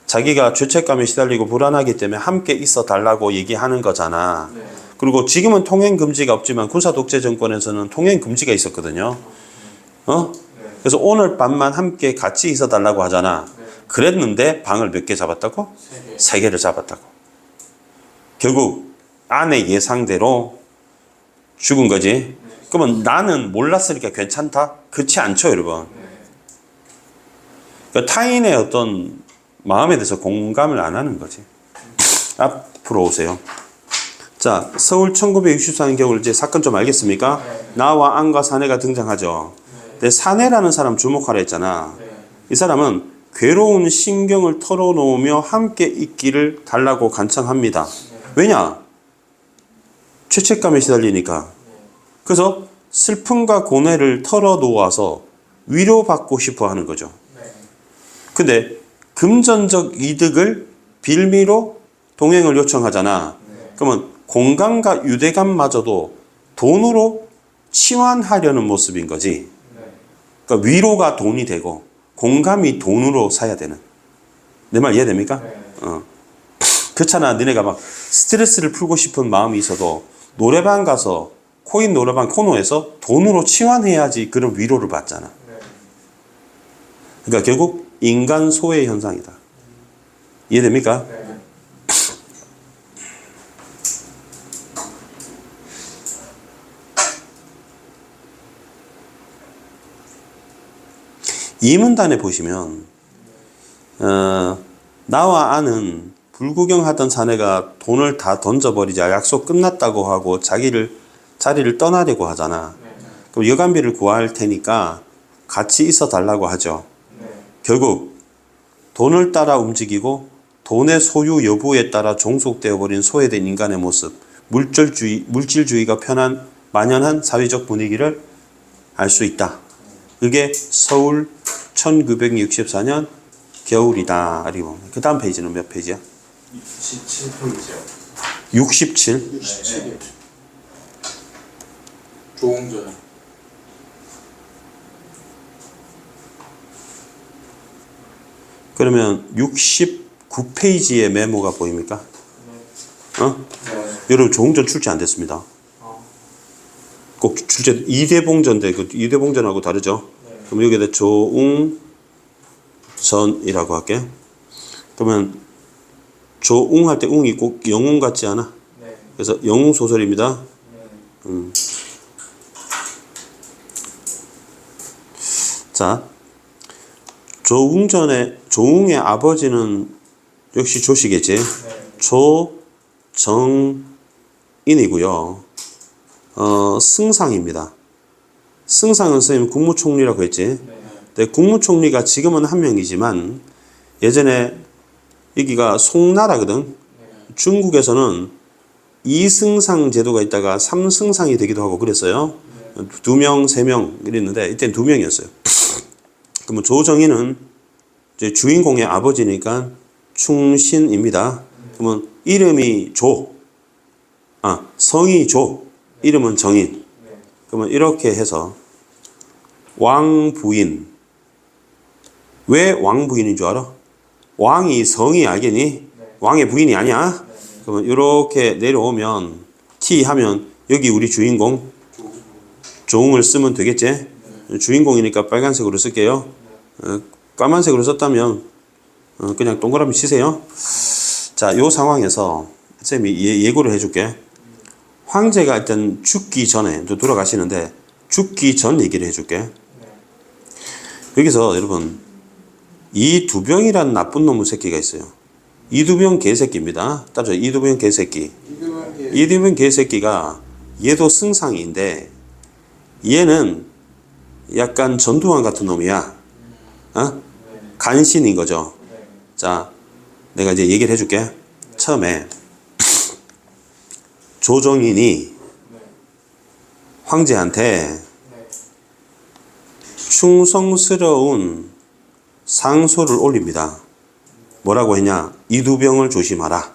자기가 죄책감에 시달리고 불안하기 때문에 함께 있어 달라고 얘기하는 거잖아. 그리고 지금은 통행 금지가 없지만 군사 독재 정권에서는 통행 금지가 있었거든요. 그래서 오늘 밤만 함께 같이 있어 달라고 하잖아. 그랬는데 방을 몇 개 잡았다고? 3개를 잡았다고. 결국 아내 예상대로 죽은 거지. 그러면 나는 몰랐으니까 괜찮다? 그렇지 않죠, 여러분. 그러니까 타인의 어떤 마음에 대해서 공감을 안 하는 거지. 앞으로 오세요. 자, 서울 1964년 겨울 이제 사건 좀 알겠습니까? 나와 안과 사내가 등장하죠. 근데 사내라는 사람 주목하라 했잖아. 이 사람은 괴로운 신경을 털어놓으며 함께 있기를 달라고 간청합니다. 왜냐? 죄책감에 시달리니까. 그래서 슬픔과 고뇌를 털어놓아서 위로받고 싶어 하는 거죠. 근데 금전적 이득을 빌미로 동행을 요청하잖아. 그러면 공감과 유대감마저도 돈으로 치환하려는 모습인 거지. 그러니까 위로가 돈이 되고 공감이 돈으로 사야 되는. 내 말 이해됩니까? 그렇잖아. 너네가 막 스트레스를 풀고 싶은 마음이 있어도 노래방 가서 코인 노래방 코너에서 돈으로 치환해야지 그런 위로를 받잖아. 그러니까 결국 인간 소외 현상이다. 이해됩니까? 이 문단에 보시면 나와 아는 불구경하던 사내가 돈을 다 던져버리자 약속 끝났다고 하고 자리를 떠나려고 하잖아. 그럼 여간비를 구할 테니까 같이 있어 달라고 하죠. 결국 돈을 따라 움직이고 돈의 소유 여부에 따라 종속되어 버린 소외된 인간의 모습, 물질주의가 만연한 사회적 분위기를 알 수 있다. 그게 서울 1964년 겨울이다. 그 다음 페이지는 몇 페이지야? 67페이지요. 67? 67이요. 조홍전. 그러면 69페이지의 메모가 보입니까? 네. 여러분 조홍전 출제 안 됐습니다. 꼭 출제 이대봉전인데 그 이대봉전하고 다르죠? 그럼 여기다 조웅전이라고 할게. 그러면 조웅 할 때 웅이 꼭 영웅 같지 않아? 그래서 영웅 소설입니다. 자, 조웅의 아버지는 역시 조씨겠지. 조정인이고요. 승상입니다. 승상은 선생님 국무총리라고 했지. 근데 국무총리가 지금은 한 명이지만 예전에 여기가 송나라거든. 중국에서는 2승상 제도가 있다가 3승상이 되기도 하고 그랬어요. 2명, 3명 이랬는데 이때는 2명이었어요. 그러면 조정인은 이제 주인공의 아버지니까 충신입니다. 그러면 이름이 성이 조, 이름은 정인. 그러면 이렇게 해서 왕부인, 왜 왕 부인인 줄 알아? 왕이 성이 알겠니? 왕의 부인이 아니야. 그러면 이렇게 내려오면 T 하면 여기 우리 주인공 조응을 쓰면 되겠지? 주인공이니까 빨간색으로 쓸게요. 까만색으로 썼다면 그냥 동그라미 치세요. 자, 요 상황에서 쌤이 예고를 해줄게. 황제가 일단 죽기 전에 또 돌아가시는데 죽기 전 얘기를 해줄게. 여기서 여러분 이두병이라는 나쁜 놈의 새끼가 있어요. 이두병 개새끼입니다. 따져 이두병 개새끼. 이두병 개새끼가 얘도 승상인데 얘는 약간 전두환 같은 놈이야. 간신인 거죠. 자, 내가 이제 얘기를 해줄게. 처음에 조정인이 황제한테 충성스러운 상소를 올립니다. 뭐라고 했냐? 이두병을 조심하라.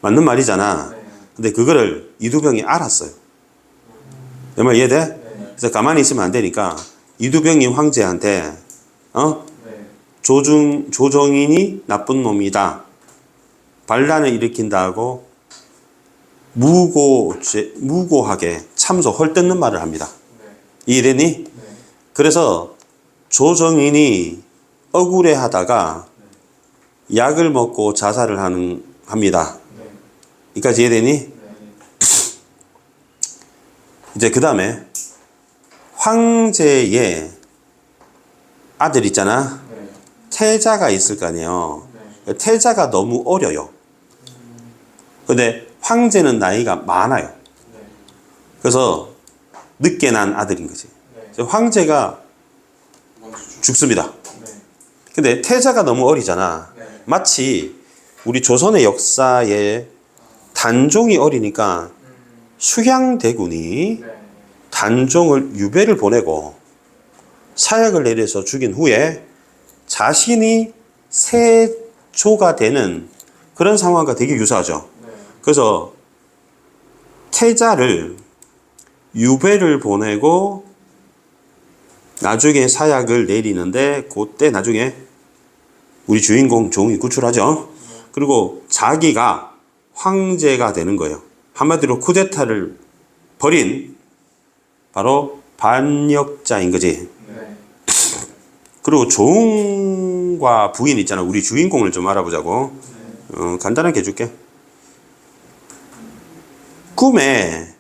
맞는 말이잖아. 근데 그거를 이두병이 알았어요. 내 말 이해돼? 그래서 가만히 있으면 안 되니까 이두병이 황제한테 조정인이 나쁜 놈이다. 반란을 일으킨다고 무고하게 참소 헐뜯는 말을 합니다. 이해되니? 그래서 조정인이 억울해하다가 약을 먹고 자살을 합니다. 여기까지 이해되니? 이제 그 다음에 황제의 아들 있잖아. 태자가 있을 거 아니에요. 태자가 너무 어려요. 근데 황제는 나이가 많아요. 그래서 늦게 난 아들인 거지. 황제가 죽습니다. 근데 태자가 너무 어리잖아. 마치 우리 조선의 역사에 단종이 어리니까 수양대군이 단종을 유배를 보내고 사약을 내려서 죽인 후에 자신이 세조가 되는 그런 상황과 되게 유사하죠. 그래서 태자를 유배를 보내고 나중에 사약을 내리는데 그때 나중에 우리 주인공 종이 구출하죠. 그리고 자기가 황제가 되는 거예요. 한마디로 쿠데타를 벌인 바로 반역자인 거지. 그리고 조응과 부인 있잖아. 우리 주인공을 좀 알아보자고. 간단하게 해줄게. 꿈에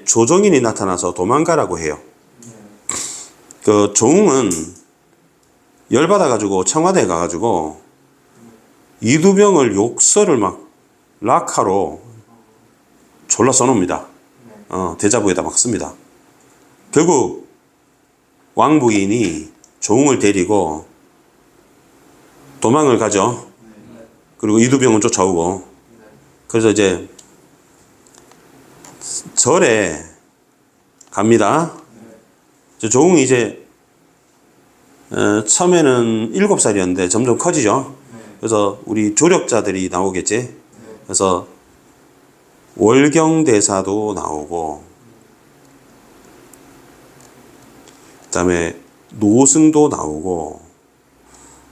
조정인이 나타나서 도망가라고 해요. 그 조응은 열받아가지고 청와대에 가가지고 이두병을 욕설을 막 락하로 졸라 써놓습니다. 대자부에다 막 씁니다. 결국 왕부인이 조응을 데리고 도망을 가죠. 그리고 이두병은 쫓아오고. 그래서 이제 절에 갑니다. 조응이 이제 처음에는 7살이었는데 점점 커지죠. 그래서 우리 조력자들이 나오겠지. 그래서 월경대사도 나오고 그다음에 노승도 나오고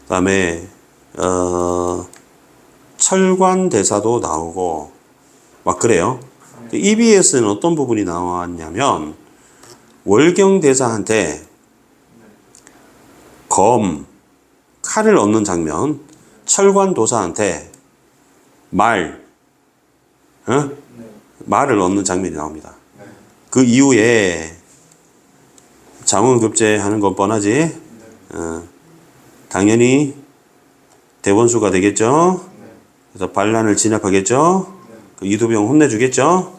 그다음에 철관대사도 나오고 막 그래요. EBS는 어떤 부분이 나왔냐면 월경대사한테 칼을 얻는 장면, 철관도사한테 말을 얻는 장면이 나옵니다. 그 이후에 자문급제하는 건 뻔하지. 당연히 대원수가 되겠죠. 그래서 반란을 진압하겠죠. 그 이두병 혼내주겠죠.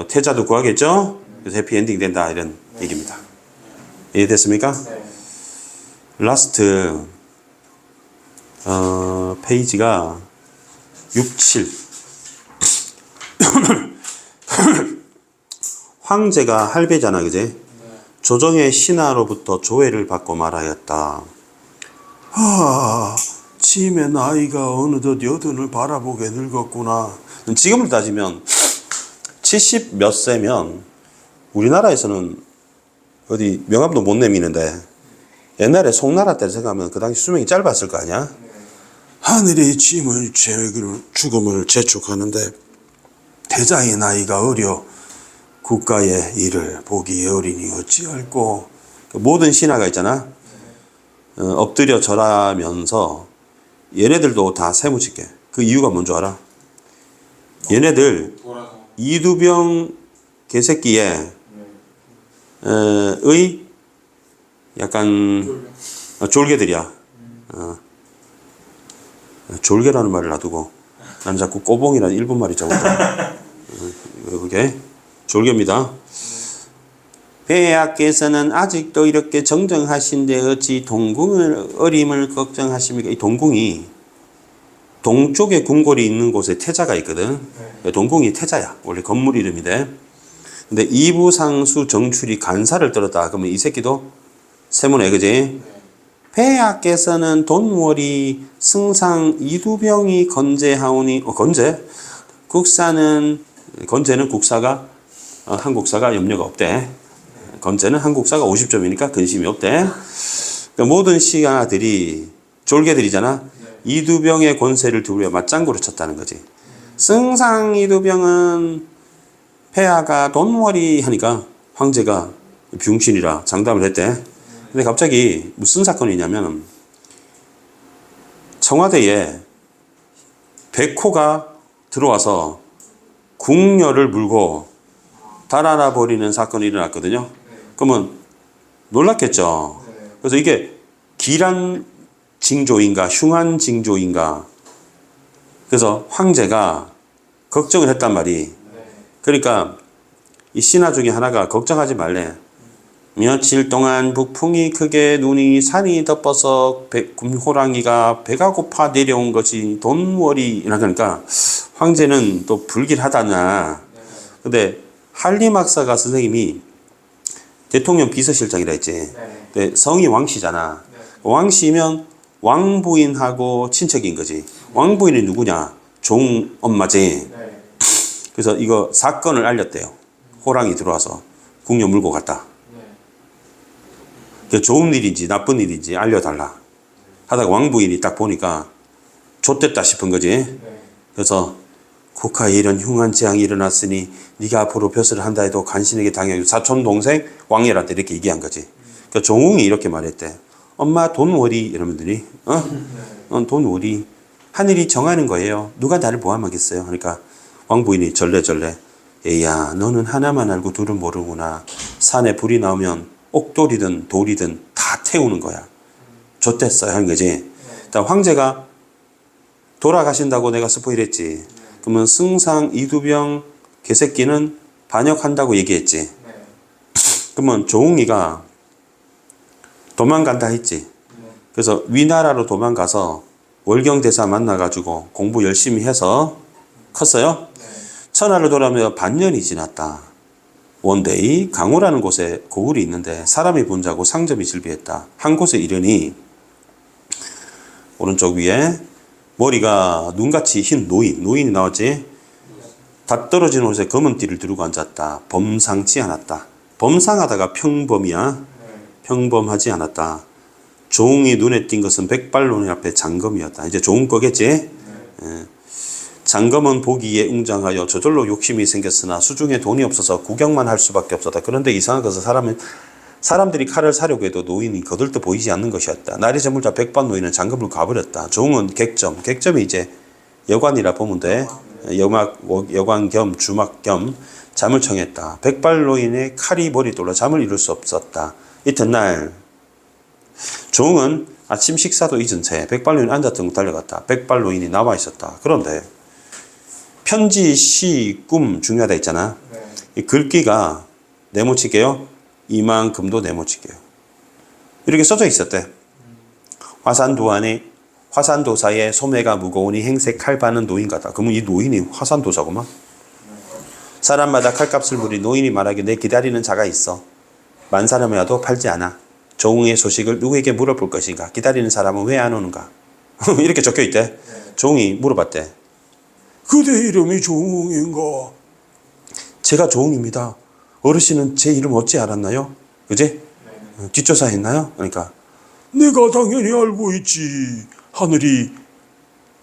태자도 구하겠죠. 그래서 해피엔딩 된다 이런 얘기입니다. 이해됐습니까? 라스트 페이지가 6, 7 황제가 할배잖아, 그제? 조정의 신하로부터 조회를 받고 말하였다. 치임의 나이가 어느덧 여든을 바라보게 늙었구나. 지금을 따지면 70 몇 세면 우리나라에서는 어디 명함도 못 내미는데 옛날에 송나라 때 생각하면 그 당시 수명이 짧았을 거 아니야? 하늘의 짐을 죽음을 재촉하는데 대장의 나이가 어려 국가의 일을 보기에 어리니 어찌할꼬. 모든 신하가 있잖아. 엎드려 절하면서 얘네들도 다 세무짓게. 그 이유가 뭔 줄 알아? 얘네들 돌아서. 이두병 개새끼의 의 약간 졸개들이야. 졸개라는 말을 놔두고 난 자꾸 꼬봉이라는 일본 말이 자꾸 그게 졸개입니다. 폐하께서는 아직도 이렇게 정정하신데 어찌 동궁을 어림을 걱정하십니까? 이 동궁이 동쪽에 궁궐이 있는 곳에 태자가 있거든. 동궁이 태자야. 원래 건물 이름인데. 근데 이부상수 정출이 간사를 떨었다. 그러면 이 새끼도 세문에 그지? 폐하께서는 돈월이 승상 이두병이 건재하오니 건재? 건재는 국사가 한국사가 염려가 없대. 건재는 한국사가 50점이니까 근심이 없대. 그러니까 모든 시가들이 졸개들이잖아. 이두병의 권세를 두려 맞장구를 쳤다는 거지. 승상 이두병은 폐하가 돈월이 하니까 황제가 병신이라 장담을 했대. 근데 갑자기 무슨 사건이냐면 청와대에 백호가 들어와서 궁녀를 물고 달아나 버리는 사건이 일어났거든요. 그러면 놀랐겠죠. 그래서 이게 기란 징조인가 흉한 징조인가. 그래서 황제가 걱정을 했단 말이. 그러니까 이 신하 중에 하나가 걱정하지 말래. 며칠 동안 북풍이 크게 눈이 산이 덮어서 호랑이가 배가 고파 내려온 것이 돈월이. 그러니까 황제는 또 불길하다냐. 근데 한림학사가 선생님이 대통령 비서실장이라 했지. 근데 성이 왕씨잖아. 왕씨면 왕부인하고 친척인 거지. 왕부인이 누구냐? 종 엄마지. 그래서 이거 사건을 알렸대요. 호랑이 들어와서 궁녀 물고 갔다. 좋은 일인지 나쁜 일인지 알려달라 하다가 왕부인이 딱 보니까 좆됐다 싶은 거지. 그래서 국가에 이런 흉한 재앙이 일어났으니 네가 앞으로 벼슬을 한다 해도 간신에게 당하여 사촌 동생 왕爺한테 이렇게 얘기한 거지. 그러니까 종웅이 이렇게 말했대. 엄마 돈월이 이러면더니 돈월이 하늘이 정하는 거예요. 누가 나를 모함하겠어요. 그러니까 왕부인이 절레절레 에야 너는 하나만 알고 둘은 모르구나. 산에 불이 나오면 옥돌이든 돌이든 다 태우는 거야. 좆됐어요 하는 거지. 황제가 돌아가신다고 내가 스포일했지. 그러면 승상 이두병 개새끼는 반역한다고 얘기했지. 그러면 조웅이가 도망간다 했지. 그래서 위나라로 도망가서 월경대사 만나가지고 공부 열심히 해서 컸어요. 천하를 돌아오며 반년이 지났다. 원데이 강호라는 곳에 고을이 있는데 사람이 분자고 상점이 질비했다. 한 곳에 이르니 오른쪽 위에 머리가 눈같이 흰 노인이 나왔지. 다 떨어진 옷에 검은 띠를 두르고 앉았다. 범상치 않았다. 범상하다가 평범이야. 평범하지 않았다. 종이 눈에 띈 것은 백발론의 앞에 장검이었다. 이제 좋은 거겠지. 장검은 보기에 웅장하여 저절로 욕심이 생겼으나 수중에 돈이 없어서 구경만 할 수밖에 없었다. 그런데 이상한 것은 사람들이 칼을 사려고 해도 노인이 거들떠 보이지 않는 것이었다. 날이 저물자 백반 노인은 장검을 가버렸다. 종은 객점이 이제 여관이라 보면 돼. 여관 겸 주막 겸 잠을 청했다. 백발 노인의 칼이 머리 돌아 잠을 이룰 수 없었다. 이튿날 종은 아침 식사도 잊은 채 백발 노인 앉았던 곳 달려갔다. 백발 노인이 나와 있었다. 그런데 편지, 시, 꿈 중요하다 했잖아. 이 글귀가 네모칠게요. 이만큼도 네모칠게요. 이렇게 써져 있었대. 화산도사의 소매가 무거우니 행색 칼바는 노인 같다. 그러면 이 노인이 화산도사구만. 사람마다 칼값을 물이 노인이 말하기에 내 기다리는 자가 있어. 만 사람이 와도 팔지 않아. 종의 소식을 누구에게 물어볼 것인가. 기다리는 사람은 왜 안 오는가. 이렇게 적혀있대. 종이 물어봤대. 그대 이름이 조웅인가? 제가 조웅입니다. 어르신은 제 이름 어찌 알았나요? 그지? 뒷조사 했나요? 그러니까 내가 당연히 알고 있지. 하늘이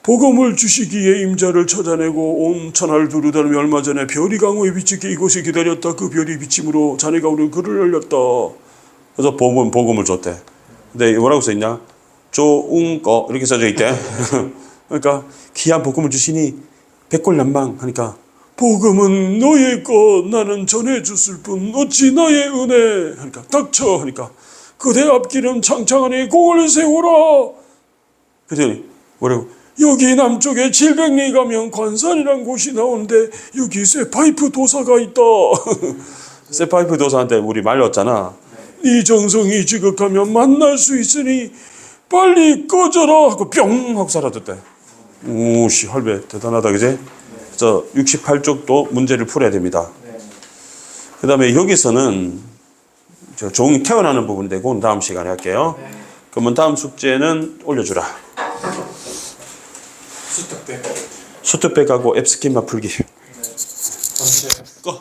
복음을 주시기에 임자를 찾아내고 온 천하를 두루다니며 얼마 전에 별이 강호에 비치게 이곳에 기다렸다. 그 별이 비침으로 자네가 우리 글을 열렸다. 그래서 복음을 줬대. 근데 뭐라고 써있냐? 조웅거 이렇게 써져 있대. 그러니까 귀한 복음을 주시니 백골난방 하니까 복음은 너의 것 나는 전해줬을 뿐 어찌 나의 은혜 하니까 닥쳐 하니까 그대 앞길은 창창하니 공을 세우라. 그랬더니 뭐라고? 여기 남쪽에 700리 가면 관산이란 곳이 나오는데 여기 쇠파이프 도사가 있다. 쇠파이프 도사한테 우리 말렸잖아. 네 정성이 지극하면 만날 수 있으니 빨리 꺼져라 하고 뿅 하고 사라졌대. 오씨 할배 대단하다 그지? 그래서 68쪽도 문제를 풀어야 됩니다. 그 다음에 여기서는 저 종이 태어나는 부분인데 그건 다음 시간에 할게요. 그러면 다음 숙제는 올려주라. 수특대. 수특백하고 앱스킨만 풀기. 전체. 꺼.